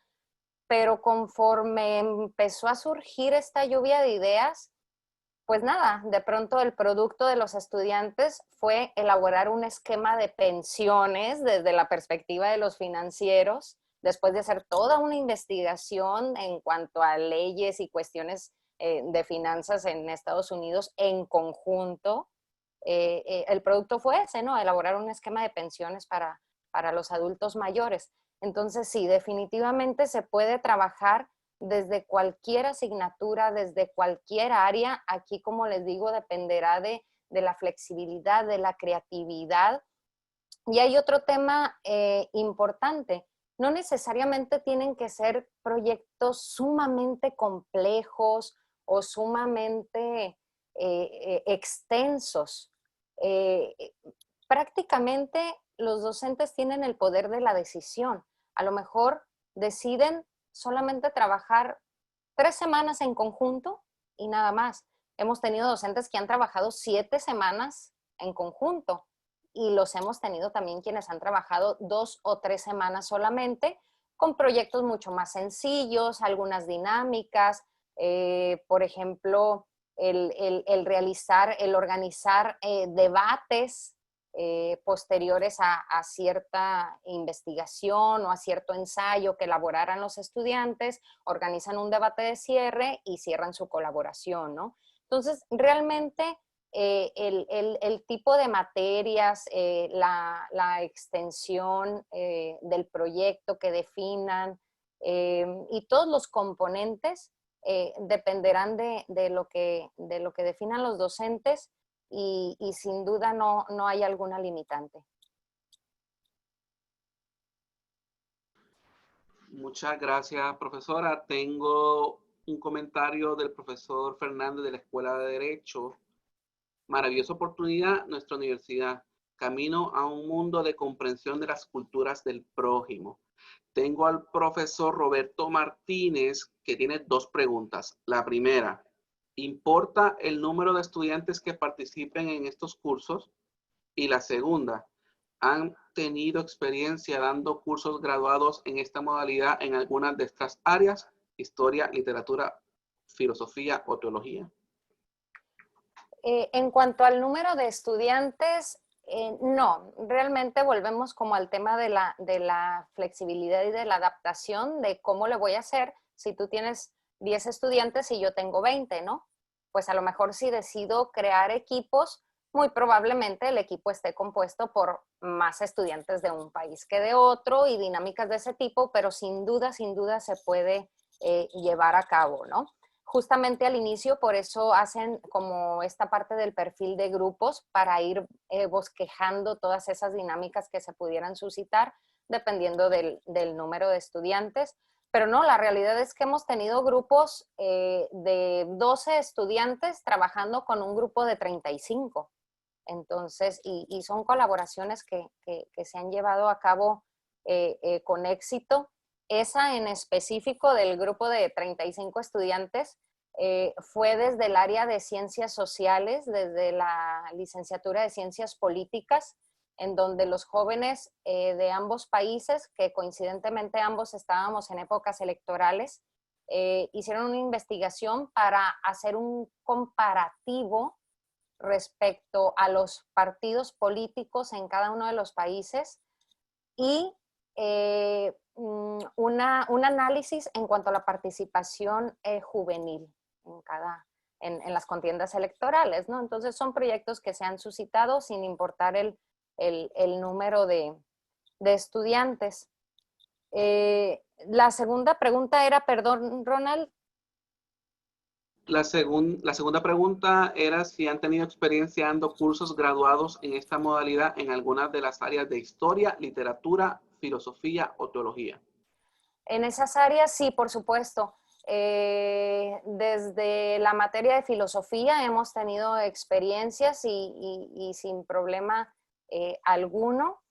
Pero conforme empezó a surgir esta lluvia de ideas, pues nada, de pronto el producto de los estudiantes fue elaborar un esquema de pensiones desde la perspectiva de los financieros, después de hacer toda una investigación en cuanto a leyes y cuestiones de finanzas en Estados Unidos en conjunto. El producto fue ese, ¿no? Elaborar un esquema de pensiones para los adultos mayores. Entonces, sí, definitivamente se puede trabajar desde cualquier asignatura, desde cualquier área. Aquí, como les digo, dependerá de la flexibilidad, de la creatividad. Y hay otro tema importante. No necesariamente tienen que ser proyectos sumamente complejos o sumamente extensos. Prácticamente los docentes tienen el poder de la decisión. A lo mejor deciden solamente trabajar 3 semanas en conjunto y nada más. Hemos tenido docentes que han trabajado 7 semanas en conjunto y los hemos tenido también quienes han trabajado 2 o 3 semanas solamente, con proyectos mucho más sencillos, algunas dinámicas, por ejemplo, el organizar debates posteriores a cierta investigación o a cierto ensayo que elaboraran los estudiantes, organizan un debate de cierre y cierran su colaboración, ¿no? Entonces, realmente el tipo de materias, la extensión del proyecto que definan y todos los componentes dependerán de lo que definan los docentes y sin duda no hay alguna limitante. Muchas gracias, profesora. Tengo un comentario del profesor Fernández de la Escuela de Derecho. Maravillosa oportunidad, nuestra universidad. Camino a un mundo de comprensión de las culturas del prójimo. Tengo al profesor Roberto Martínez que tiene 2 preguntas. La primera, ¿importa el número de estudiantes que participen en estos cursos? Y la segunda, ¿han tenido experiencia dando cursos graduados en esta modalidad en algunas de estas áreas? Historia, literatura, filosofía o teología. En cuanto al número de estudiantes, no, realmente volvemos como al tema de la flexibilidad y de la adaptación de cómo le voy a hacer si tú tienes 10 estudiantes y yo tengo 20, ¿no? Pues a lo mejor si decido crear equipos, muy probablemente el equipo esté compuesto por más estudiantes de un país que de otro y dinámicas de ese tipo, pero sin duda se puede llevar a cabo, ¿no? Justamente al inicio, por eso hacen como esta parte del perfil de grupos para ir bosquejando todas esas dinámicas que se pudieran suscitar dependiendo del número de estudiantes. Pero no, la realidad es que hemos tenido grupos de 12 estudiantes trabajando con un grupo de 35. Entonces, y son colaboraciones que se han llevado a cabo con éxito. Esa en específico del grupo de 35 estudiantes fue desde el área de ciencias sociales, desde la licenciatura de ciencias políticas, en donde los jóvenes de ambos países, que coincidentemente ambos estábamos en épocas electorales, hicieron una investigación para hacer un comparativo respecto a los partidos políticos en cada uno de los países y un análisis en cuanto a la participación juvenil en las contiendas electorales, ¿no? Entonces son proyectos que se han suscitado sin importar el número de estudiantes. La segunda pregunta era, perdón, Ronald. La segunda pregunta era si han tenido experiencia dando cursos graduados en esta modalidad en algunas de las áreas de historia, literatura, filosofía o teología. En esas áreas sí, por supuesto. desde la materia de filosofía hemos tenido experiencias y sin problema alguno.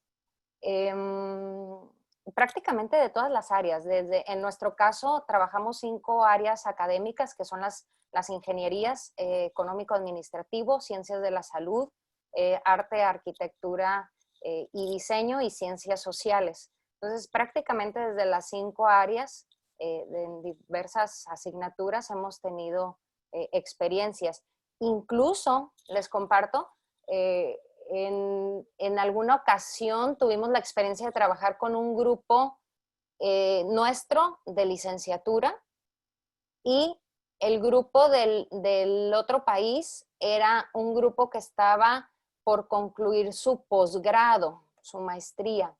Prácticamente de todas las áreas. En nuestro caso, trabajamos 5 áreas académicas, que son las ingenierías, económico-administrativo, ciencias de la salud, arte, arquitectura y diseño, y ciencias sociales. Entonces, prácticamente desde las 5 áreas, en diversas asignaturas, hemos tenido experiencias. Incluso, les comparto, en alguna ocasión tuvimos la experiencia de trabajar con un grupo nuestro de licenciatura, y el grupo del otro país era un grupo que estaba por concluir su posgrado, su maestría.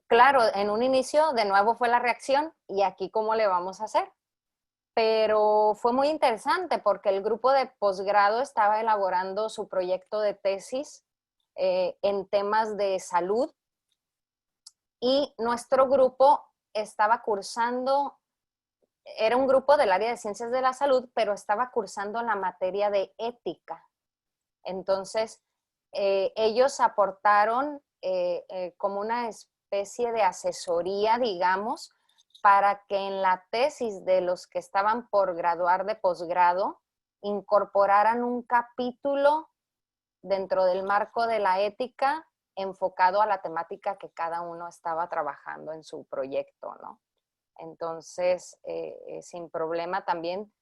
Claro, en un inicio de nuevo fue la reacción, ¿y aquí cómo le vamos a hacer? Pero fue muy interesante porque el grupo de posgrado estaba elaborando su proyecto de tesis en temas de salud, y nuestro grupo estaba cursando, era un grupo del área de ciencias de la salud, pero estaba cursando la materia de ética. Entonces, ellos aportaron como una especie de asesoría, digamos, para que en la tesis de los que estaban por graduar de posgrado incorporaran un capítulo dentro del marco de la ética enfocado a la temática que cada uno estaba trabajando en su proyecto, ¿no? Entonces, sin problema también,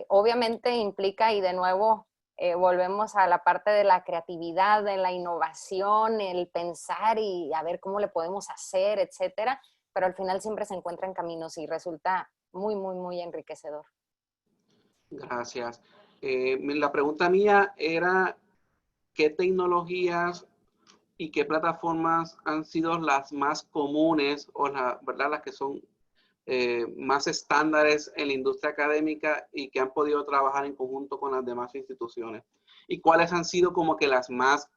obviamente implica, y de nuevo volvemos a la parte de la creatividad, de la innovación, el pensar y a ver cómo le podemos hacer, etcétera, pero al final siempre se encuentran caminos y resulta muy, muy, muy enriquecedor. Gracias. La pregunta mía era, ¿qué tecnologías y qué plataformas han sido las más comunes o ¿verdad? Las que son más estándares en la industria académica y que han podido trabajar en conjunto con las demás instituciones? ¿Y cuáles han sido como que las más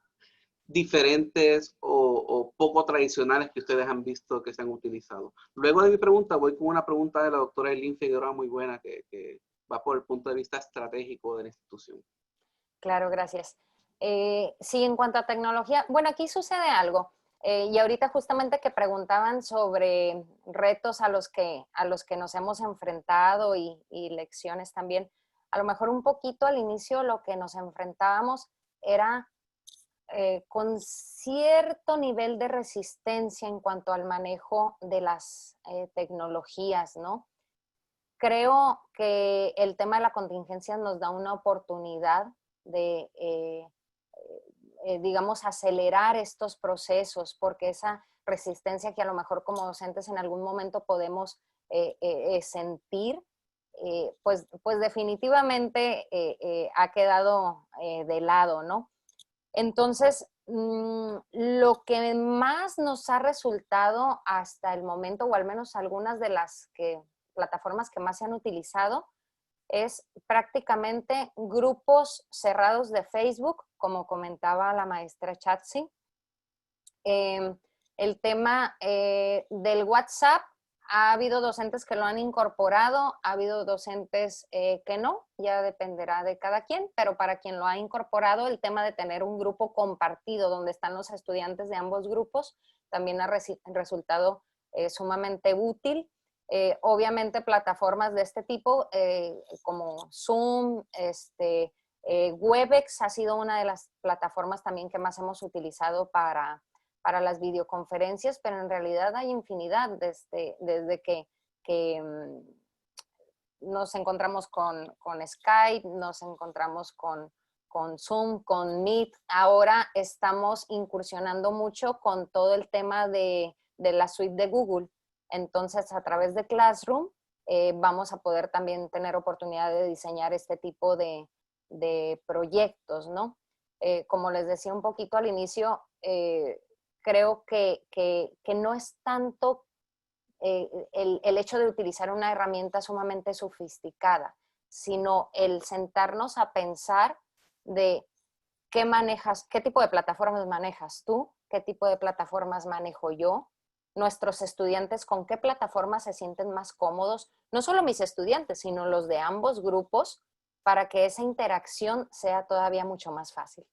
diferentes o poco tradicionales que ustedes han visto que se han utilizado? Luego de mi pregunta, voy con una pregunta de la doctora Eileen Figueroa muy buena que va por el punto de vista estratégico de la institución. Claro, gracias. Sí, en cuanto a tecnología, bueno, aquí sucede algo. Y ahorita justamente que preguntaban sobre retos a los que nos hemos enfrentado y lecciones también, a lo mejor un poquito al inicio lo que nos enfrentábamos era con cierto nivel de resistencia en cuanto al manejo de las tecnologías, ¿no? Creo que el tema de la contingencia nos da una oportunidad de, digamos, acelerar estos procesos, porque esa resistencia que a lo mejor como docentes en algún momento podemos sentir, pues definitivamente ha quedado de lado, ¿no? Entonces, lo que más nos ha resultado hasta el momento, o al menos algunas de las plataformas que más se han utilizado, es prácticamente grupos cerrados de Facebook, como comentaba la maestra Chatsi. El tema del WhatsApp, ha habido docentes que lo han incorporado, ha habido docentes que no, ya dependerá de cada quien, pero para quien lo ha incorporado, el tema de tener un grupo compartido donde están los estudiantes de ambos grupos también ha resultado sumamente útil. Obviamente plataformas de este tipo como Zoom, Webex ha sido una de las plataformas también que más hemos utilizado para las videoconferencias, pero en realidad hay infinidad desde que nos encontramos con Skype, nos encontramos con Zoom, con Meet. Ahora estamos incursionando mucho con todo el tema de la suite de Google. Entonces, a través de Classroom vamos a poder también tener oportunidad de diseñar este tipo de proyectos, ¿no? Como les decía un poquito al inicio, creo que no es tanto el hecho de utilizar una herramienta sumamente sofisticada, sino el sentarnos a pensar de qué tipo de plataformas manejas tú, qué tipo de plataformas manejo yo, nuestros estudiantes con qué plataforma se sienten más cómodos, no solo mis estudiantes, sino los de ambos grupos, para que esa interacción sea todavía mucho más fácil.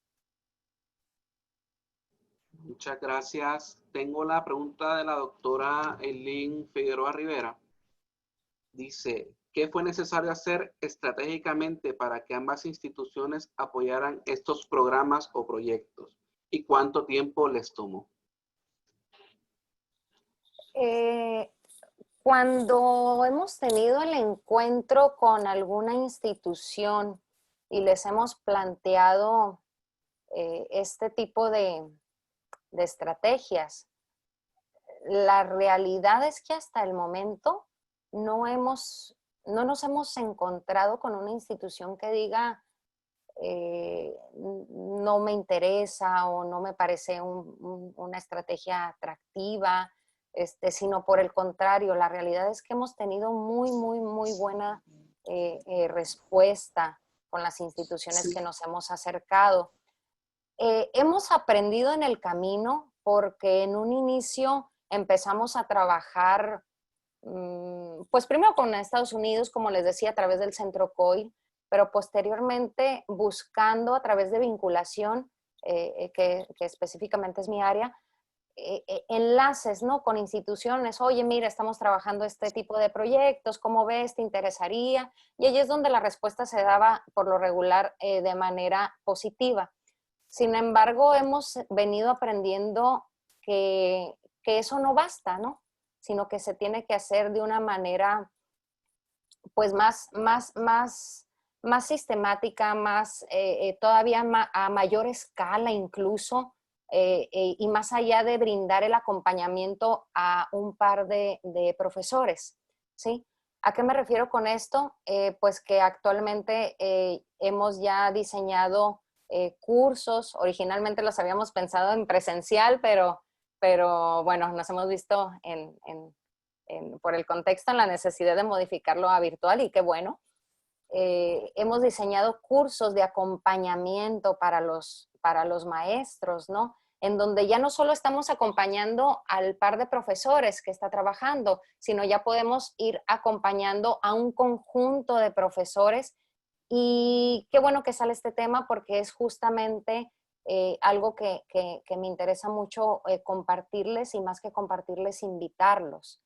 Muchas gracias. Tengo la pregunta de la doctora Eileen Figueroa Rivera. Dice, ¿qué fue necesario hacer estratégicamente para que ambas instituciones apoyaran estos programas o proyectos? ¿Y cuánto tiempo les tomó? Cuando hemos tenido el encuentro con alguna institución y les hemos planteado este tipo de estrategias, la realidad es que hasta el momento no nos hemos encontrado con una institución que diga no me interesa o no me parece una estrategia atractiva, sino por el contrario, la realidad es que hemos tenido muy buena respuesta con las instituciones que nos hemos acercado. Hemos aprendido en el camino porque en un inicio empezamos a trabajar, pues primero con Estados Unidos, como les decía, a través del Centro COIL, pero posteriormente buscando a través de vinculación, que específicamente es mi área, enlaces, ¿no? Con instituciones. Oye, mira, estamos trabajando este tipo de proyectos, ¿cómo ves? ¿Te interesaría? Y ahí es donde la respuesta se daba por lo regular de manera positiva. Sin embargo, hemos venido aprendiendo que eso no basta, ¿no? Sino que se tiene que hacer de una manera pues más sistemática, todavía a mayor escala incluso, y más allá de brindar el acompañamiento a un par de profesores, ¿sí? ¿A qué me refiero con esto? Pues que actualmente hemos ya diseñado cursos, originalmente los habíamos pensado en presencial, pero bueno, nos hemos visto por el contexto en la necesidad de modificarlo a virtual y qué bueno. Hemos diseñado cursos de acompañamiento para los maestros, ¿no? En donde ya no solo estamos acompañando al par de profesores que está trabajando, sino ya podemos ir acompañando a un conjunto de profesores. Y qué bueno que sale este tema porque es justamente algo que me interesa mucho compartirles y más que compartirles, invitarlos.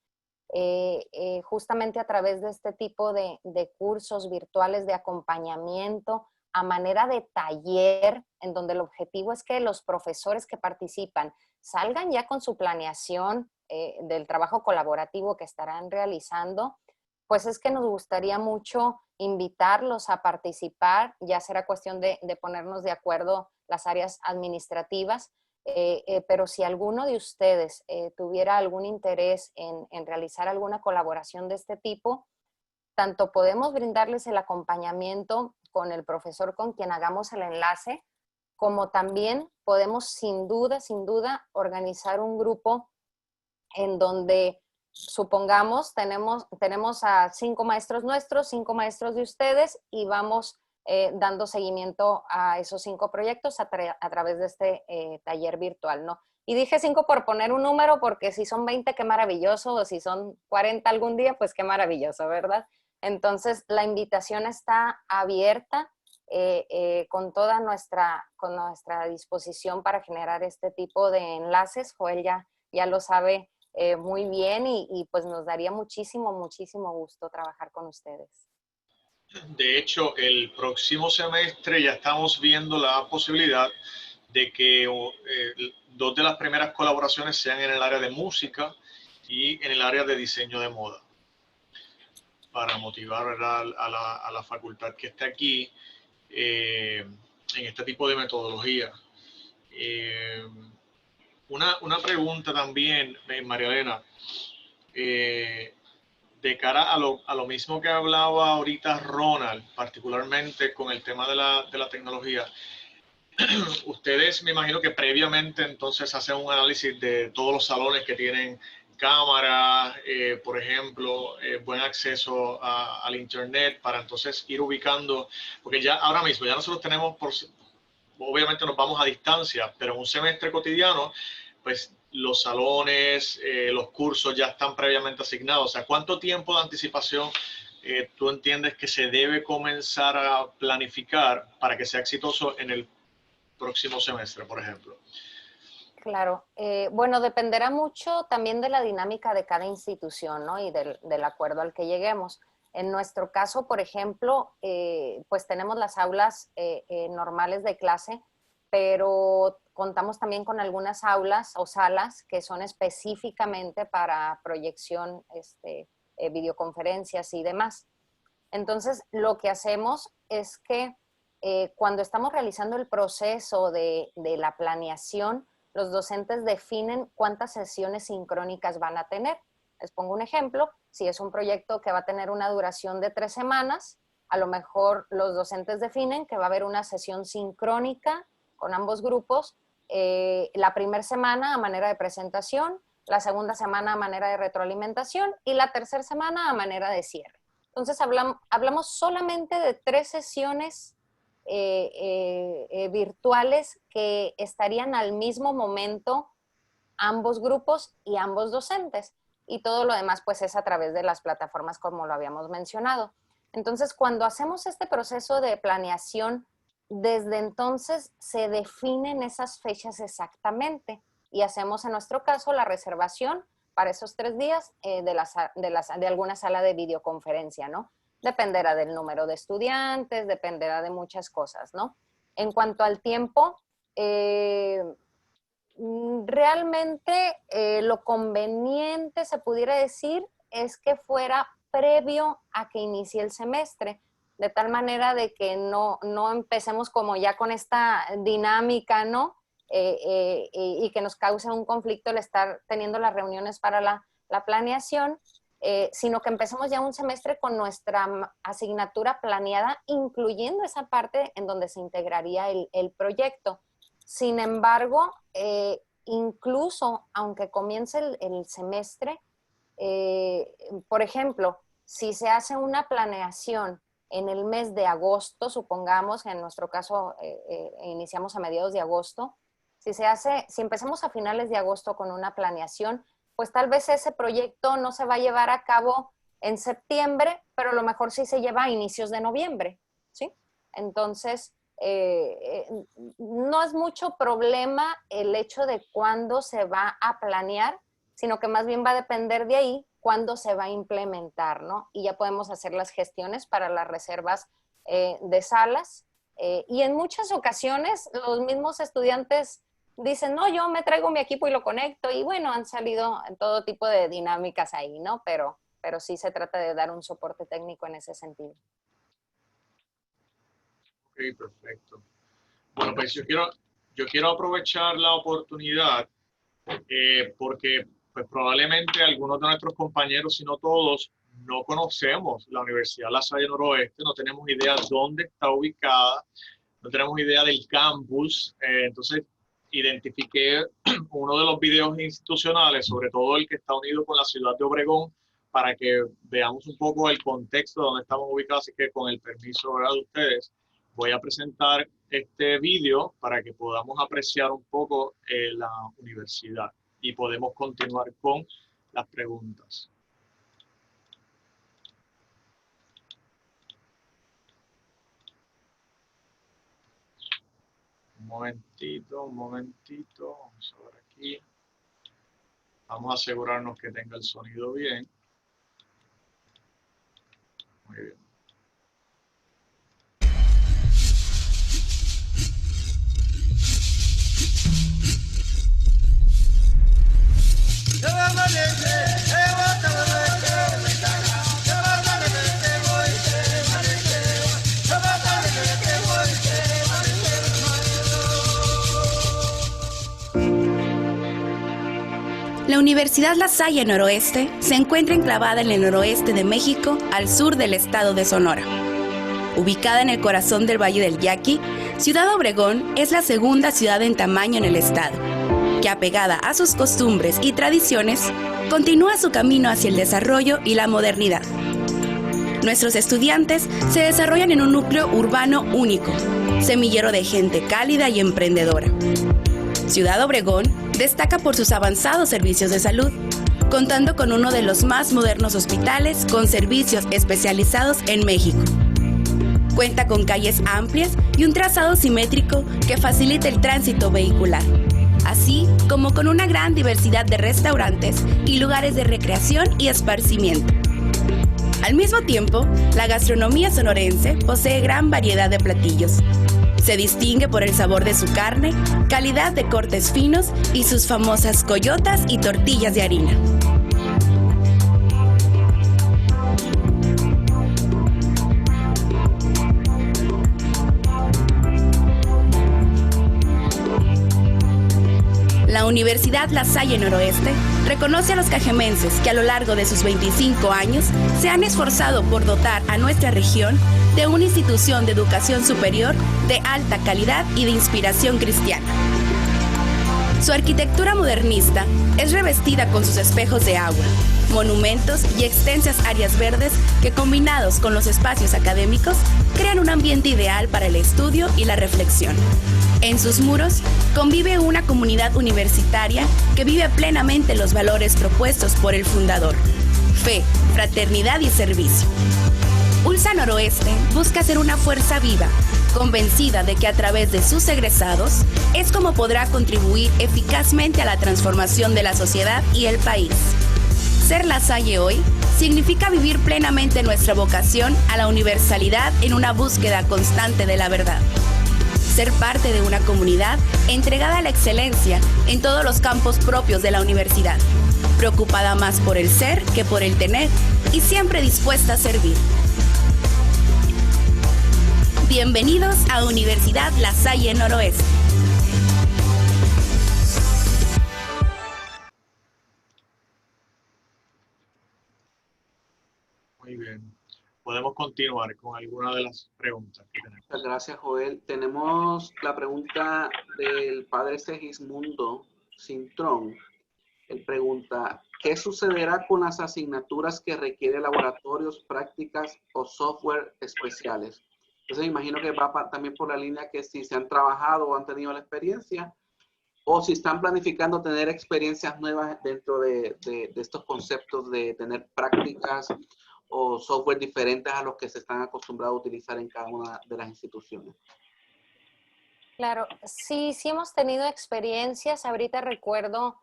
Justamente a través de este tipo de cursos virtuales de acompañamiento a manera de taller, en donde el objetivo es que los profesores que participan salgan ya con su planeación del trabajo colaborativo que estarán realizando, pues es que nos gustaría mucho invitarlos a participar, ya será cuestión de ponernos de acuerdo las áreas administrativas, pero si alguno de ustedes tuviera algún interés en realizar alguna colaboración de este tipo, tanto podemos brindarles el acompañamiento con el profesor con quien hagamos el enlace, como también podemos sin duda, organizar un grupo en donde supongamos tenemos a 5 maestros nuestros, 5 maestros de ustedes y vamos dando seguimiento a esos 5 proyectos a través de este taller virtual, ¿no? Y dije 5 por poner un número, porque si son 20, qué maravilloso, o si son 40 algún día, pues qué maravilloso, ¿verdad? Entonces, la invitación está abierta con toda nuestra disposición para generar este tipo de enlaces. Joel ya lo sabe muy bien y pues nos daría muchísimo gusto trabajar con ustedes. De hecho, el próximo semestre ya estamos viendo la posibilidad de que 2 de las primeras colaboraciones sean en el área de música y en el área de diseño de moda, para motivar, ¿verdad?, a la facultad que está aquí en este tipo de metodología. Una pregunta también, María Elena, de cara a lo mismo que hablaba ahorita Ronald, particularmente con el tema de la tecnología. Ustedes, me imagino que previamente entonces hacen un análisis de todos los salones que tienen cámaras, por ejemplo, buen acceso al internet, para entonces ir ubicando, porque ya ahora mismo ya nosotros tenemos, obviamente nos vamos a distancia, pero en un semestre cotidiano, pues los salones, los cursos ya están previamente asignados? O sea, ¿cuánto tiempo de anticipación tú entiendes que se debe comenzar a planificar para que sea exitoso en el próximo semestre, por ejemplo? Claro. Bueno, dependerá mucho también de la dinámica de cada institución, ¿no? Y del acuerdo al que lleguemos. En nuestro caso, por ejemplo, pues tenemos las aulas normales de clase, pero contamos también con algunas aulas o salas que son específicamente para proyección, videoconferencias y demás. Entonces, lo que hacemos es que cuando estamos realizando el proceso de la planeación, los docentes definen cuántas sesiones sincrónicas van a tener. Les pongo un ejemplo. Si es un proyecto que va a tener una duración de 3 semanas, a lo mejor los docentes definen que va a haber una sesión sincrónica con ambos grupos, la primera semana a manera de presentación, la segunda semana a manera de retroalimentación y la tercera semana a manera de cierre. Entonces hablamos solamente de 3 sesiones virtuales que estarían al mismo momento ambos grupos y ambos docentes. Y todo lo demás pues es a través de las plataformas como lo habíamos mencionado. Entonces, cuando hacemos este proceso de planeación, desde entonces se definen esas fechas exactamente y hacemos en nuestro caso la reservación para esos 3 días de alguna sala de videoconferencia, ¿no? Dependerá del número de estudiantes, dependerá de muchas cosas, ¿no? En cuanto al tiempo, realmente lo conveniente, se pudiera decir, es que fuera previo a que inicie el semestre, de tal manera de que no empecemos como ya con esta dinámica, ¿no? Y que nos cause un conflicto el estar teniendo las reuniones para la planeación, sino que empecemos ya un semestre con nuestra asignatura planeada, incluyendo esa parte en donde se integraría el proyecto. Sin embargo, incluso aunque comience el semestre, por ejemplo, si se hace una planeación en el mes de agosto, supongamos, en nuestro caso iniciamos a mediados de agosto, si empezamos a finales de agosto con una planeación, pues tal vez ese proyecto no se va a llevar a cabo en septiembre, pero a lo mejor sí se lleva a inicios de noviembre, ¿sí? Entonces, no es mucho problema el hecho de cuándo se va a planear, sino que más bien va a depender de ahí cuándo se va a implementar, ¿no? Y ya podemos hacer las gestiones para las reservas de salas. Y en muchas ocasiones los mismos estudiantes dicen, no, yo me traigo mi equipo y lo conecto. Y bueno, han salido todo tipo de dinámicas ahí, ¿no? Pero sí se trata de dar un soporte técnico en ese sentido. Ok, perfecto. Bueno, pues yo quiero aprovechar la oportunidad porque pues probablemente algunos de nuestros compañeros, si no todos, no conocemos la Universidad La Salle Noroeste, no tenemos idea dónde está ubicada, no tenemos idea del campus. Entonces, identifiqué uno de los videos institucionales, sobre todo el que está unido con la ciudad de Obregón, para que veamos un poco el contexto de donde estamos ubicados. Así que con el permiso, ¿verdad?, de ustedes, voy a presentar este video para que podamos apreciar un poco la universidad y podemos continuar con las preguntas. Un momentito. Vamos a ver aquí. Vamos a asegurarnos que tenga el sonido bien. Muy bien. La Universidad La Salle Noroeste se encuentra enclavada en el noroeste de México, al sur del estado de Sonora. Ubicada en el corazón del Valle del Yaqui, Ciudad Obregón es la segunda ciudad en tamaño en el estado, que apegada a sus costumbres y tradiciones, continúa su camino hacia el desarrollo y la modernidad. Nuestros estudiantes se desarrollan en un núcleo urbano único, semillero de gente cálida y emprendedora. Ciudad Obregón destaca por sus avanzados servicios de salud, contando con uno de los más modernos hospitales con servicios especializados en México. Cuenta con calles amplias y un trazado simétrico que facilita el tránsito vehicular, así como con una gran diversidad de restaurantes y lugares de recreación y esparcimiento. Al mismo tiempo, la gastronomía sonorense posee gran variedad de platillos. Se distingue por el sabor de su carne, calidad de cortes finos y sus famosas coyotas y tortillas de harina. La Universidad La Salle Noroeste reconoce a los cajemenses que a lo largo de sus 25 años se han esforzado por dotar a nuestra región de una institución de educación superior de alta calidad y de inspiración cristiana. Su arquitectura modernista es revestida con sus espejos de agua, monumentos y extensas áreas verdes que, combinados con los espacios académicos, crean un ambiente ideal para el estudio y la reflexión. En sus muros convive una comunidad universitaria que vive plenamente los valores propuestos por el fundador: fe, fraternidad y servicio. ULSA Noroeste busca ser una fuerza viva, convencida de que a través de sus egresados es como podrá contribuir eficazmente a la transformación de la sociedad y el país. Ser La Salle hoy significa vivir plenamente nuestra vocación a la universalidad en una búsqueda constante de la verdad. Ser parte de una comunidad entregada a la excelencia en todos los campos propios de la universidad, preocupada más por el ser que por el tener y siempre dispuesta a servir. Bienvenidos a Universidad La Salle Noroeste. Muy bien. Podemos continuar con alguna de las preguntas que tenemos. Muchas gracias, Joel. Tenemos la pregunta del padre Segismundo Cintrón. Él pregunta: ¿qué sucederá con las asignaturas que requieren laboratorios, prácticas o software especiales? Entonces me imagino que va también por la línea que si se han trabajado o han tenido la experiencia, o si están planificando tener experiencias nuevas dentro de estos conceptos de tener prácticas o software diferentes a los que se están acostumbrados a utilizar en cada una de las instituciones. Claro, sí hemos tenido experiencias. Ahorita recuerdo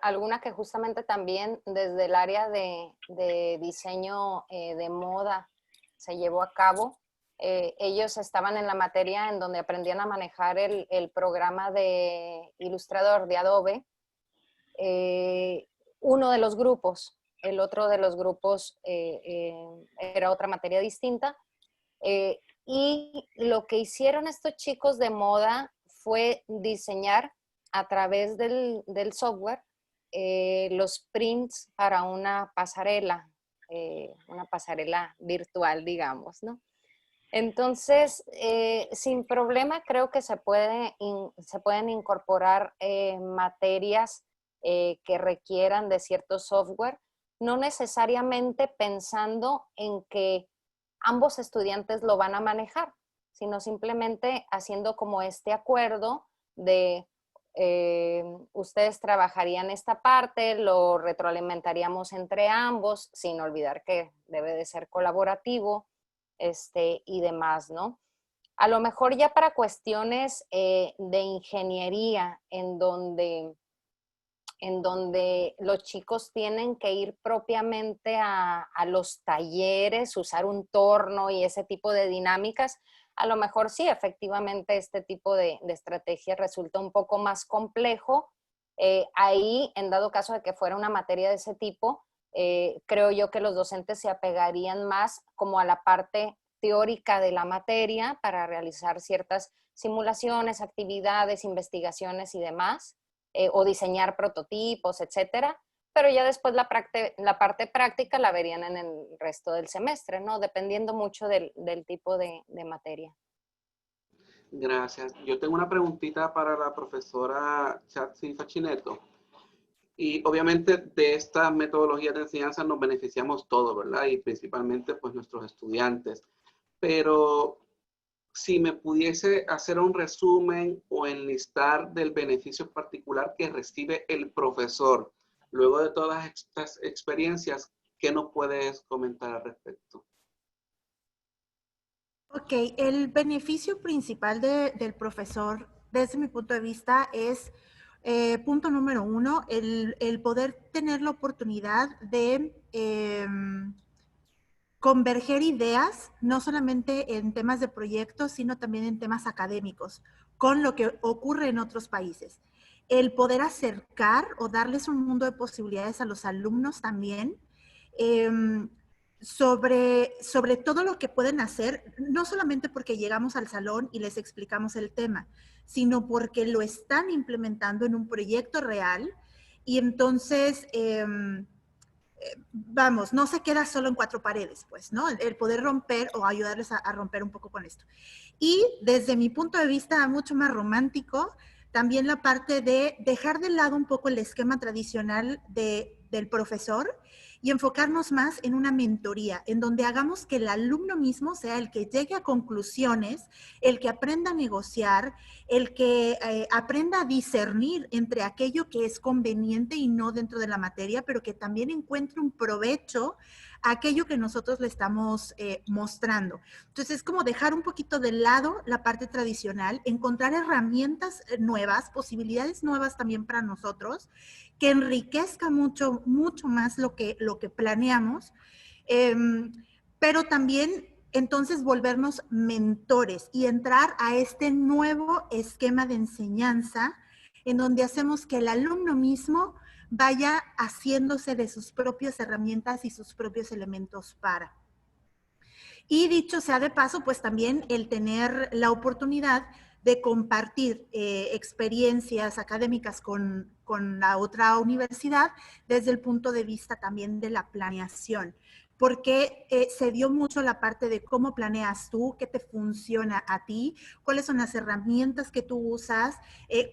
alguna que justamente también desde el área de diseño de moda se llevó a cabo. Ellos estaban en la materia en donde aprendían a manejar el programa de Illustrator de Adobe. Uno de los grupos, el otro de los grupos era otra materia distinta. Y lo que hicieron estos chicos de moda fue diseñar a través del software los prints para una pasarela virtual, digamos, ¿no? Entonces, sin problema creo que se pueden incorporar materias que requieran de cierto software, no necesariamente pensando en que ambos estudiantes lo van a manejar, sino simplemente haciendo como este acuerdo de ustedes trabajarían esta parte, lo retroalimentaríamos entre ambos, sin olvidar que debe de ser colaborativo, y demás, ¿no? A lo mejor ya para cuestiones de ingeniería, en donde los chicos tienen que ir propiamente a los talleres, usar un torno y ese tipo de dinámicas, a lo mejor sí, efectivamente este tipo de estrategia resulta un poco más complejo. Ahí, en dado caso de que fuera una materia de ese tipo, creo yo que los docentes se apegarían más como a la parte teórica de la materia para realizar ciertas simulaciones, actividades, investigaciones y demás, o diseñar prototipos, etcétera. Pero ya después la parte práctica la verían en el resto del semestre, ¿no? Dependiendo mucho del tipo de materia. Gracias. Yo tengo una preguntita para la profesora Chatsi Fachineto. Y obviamente de estas metodologías de enseñanza nos beneficiamos todos, ¿verdad? Y principalmente pues nuestros estudiantes. Pero si me pudiese hacer un resumen o enlistar del beneficio particular que recibe el profesor luego de todas estas experiencias, ¿qué nos puedes comentar al respecto? Ok, el beneficio principal del profesor, desde mi punto de vista, es, punto número 1, el poder tener la oportunidad de converger ideas, no solamente en temas de proyectos, sino también en temas académicos, con lo que ocurre en otros países. El poder acercar o darles un mundo de posibilidades a los alumnos también, sobre todo lo que pueden hacer, no solamente porque llegamos al salón y les explicamos el tema, sino porque lo están implementando en un proyecto real y entonces, vamos, no se queda solo en 4 paredes, pues, ¿no? El poder romper o ayudarles a romper un poco con esto. Y desde mi punto de vista mucho más romántico, también la parte de dejar de lado un poco el esquema tradicional del profesor y enfocarnos más en una mentoría, en donde hagamos que el alumno mismo sea el que llegue a conclusiones, el que aprenda a negociar, el que aprenda a discernir entre aquello que es conveniente y no dentro de la materia, pero que también encuentre un provecho a aquello que nosotros le estamos mostrando. Entonces es como dejar un poquito de lado la parte tradicional, encontrar herramientas nuevas, posibilidades nuevas también para nosotros, que enriquezca mucho, mucho más lo que planeamos, pero también entonces volvernos mentores y entrar a este nuevo esquema de enseñanza en donde hacemos que el alumno mismo vaya haciéndose de sus propias herramientas y sus propios elementos para. Y dicho sea de paso, pues también el tener la oportunidad de compartir experiencias académicas con la otra universidad desde el punto de vista también de la planeación, porque se dio mucho la parte de cómo planeas tú, qué te funciona a ti, cuáles son las herramientas que tú usas,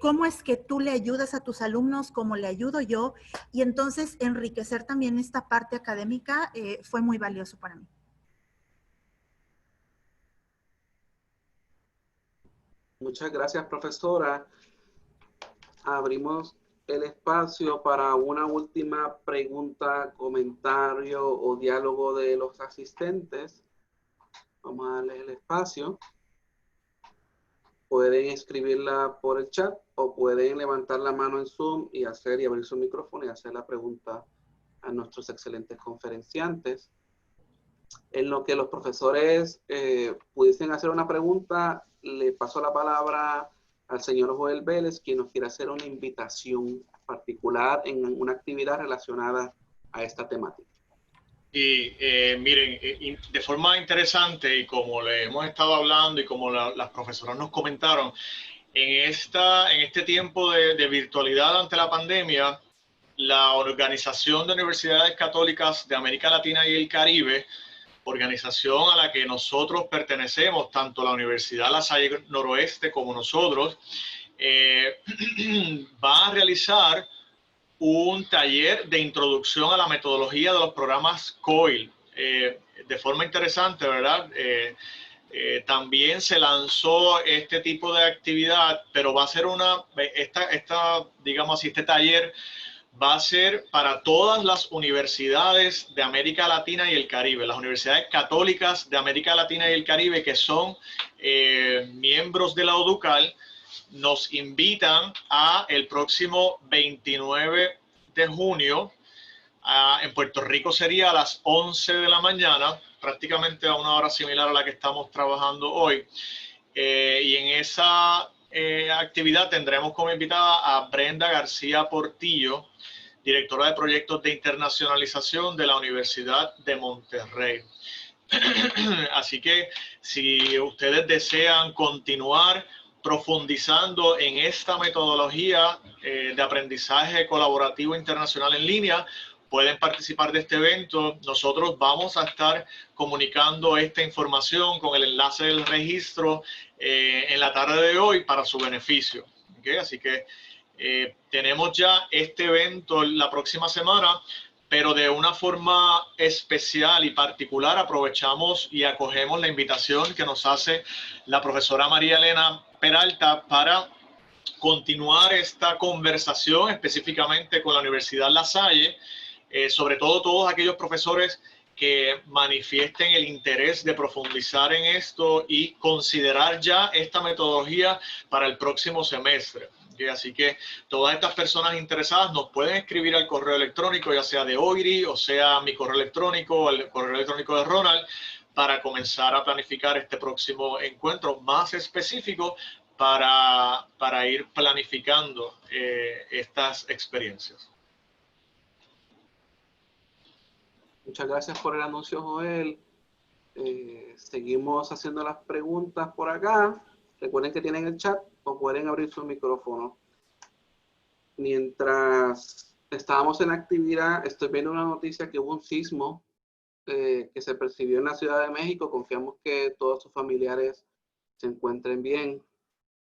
cómo es que tú le ayudas a tus alumnos, cómo le ayudo yo, y entonces enriquecer también esta parte académica fue muy valioso para mí. Muchas gracias, profesora. Abrimos el espacio para una última pregunta, comentario o diálogo de los asistentes. Vamos a darles el espacio. Pueden escribirla por el chat o pueden levantar la mano en Zoom y abrir su micrófono y hacer la pregunta a nuestros excelentes conferenciantes. En lo que los profesores pudiesen hacer una pregunta, le paso la palabra al señor Joel Vélez, quien nos quiere hacer una invitación particular en una actividad relacionada a esta temática. Y miren, de forma interesante, y como le hemos estado hablando y como las profesoras nos comentaron, en este tiempo de virtualidad ante la pandemia, la Organización de Universidades Católicas de América Latina y el Caribe, organización a la que nosotros pertenecemos, tanto la Universidad La Salle Noroeste como nosotros, va a realizar un taller de introducción a la metodología de los programas COIL. De forma interesante, ¿verdad? También se lanzó este tipo de actividad, pero va a ser digamos así, este taller va a ser para todas las universidades de América Latina y el Caribe, las universidades católicas de América Latina y el Caribe que son miembros de la ODUCAL. Nos invitan a el próximo 29 de junio, en Puerto Rico sería a las 11 de la mañana, prácticamente a una hora similar a la que estamos trabajando hoy. Y en esa actividad tendremos como invitada a Brenda García Portillo, directora de proyectos de internacionalización de la Universidad de Monterrey. Así que si ustedes desean continuar profundizando en esta metodología de aprendizaje colaborativo internacional en línea, pueden participar de este evento. Nosotros vamos a estar comunicando esta información con el enlace del registro en la tarde de hoy para su beneficio. ¿Okay? Así que tenemos ya este evento la próxima semana, pero de una forma especial y particular aprovechamos y acogemos la invitación que nos hace la profesora María Elena Peralta para continuar esta conversación específicamente con la Universidad La Salle, sobre todo todos aquellos profesores que manifiesten el interés de profundizar en esto y considerar ya esta metodología para el próximo semestre. Así que todas estas personas interesadas nos pueden escribir al correo electrónico, ya sea de OIRI o sea mi correo electrónico o el correo electrónico de Ronald, para comenzar a planificar este próximo encuentro más específico para ir planificando estas experiencias. Muchas gracias por el anuncio, Joel. Seguimos haciendo las preguntas por acá. Recuerden que tienen el chat o pueden abrir su micrófono. Mientras estábamos en actividad, estoy viendo una noticia que hubo un sismo que se percibió en la Ciudad de México. Confiamos que todos sus familiares se encuentren bien.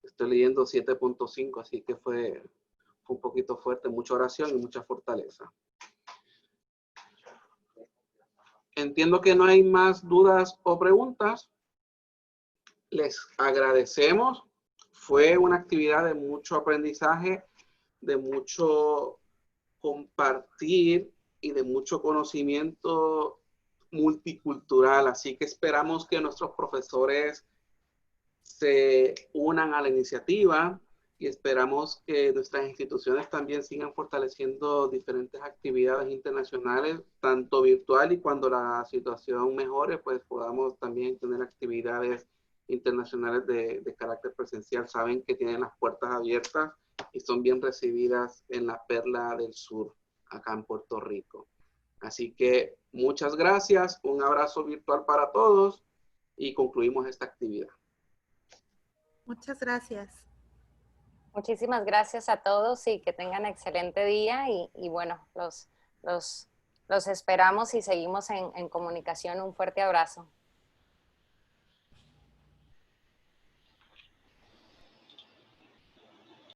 Estoy leyendo 7.5, así que fue un poquito fuerte. Mucha oración y mucha fortaleza. Entiendo que no hay más dudas o preguntas. Les agradecemos. Fue una actividad de mucho aprendizaje, de mucho compartir y de mucho conocimiento multicultural. Así que esperamos que nuestros profesores se unan a la iniciativa y esperamos que nuestras instituciones también sigan fortaleciendo diferentes actividades internacionales, tanto virtual, y cuando la situación mejore, pues podamos también tener actividades internacionales de carácter presencial. Saben que tienen las puertas abiertas y son bien recibidas en la Perla del Sur, acá en Puerto Rico. Así que muchas gracias, un abrazo virtual para todos y concluimos esta actividad. Muchas gracias. Muchísimas gracias a todos y que tengan excelente día y bueno, los esperamos y seguimos en comunicación. Un fuerte abrazo.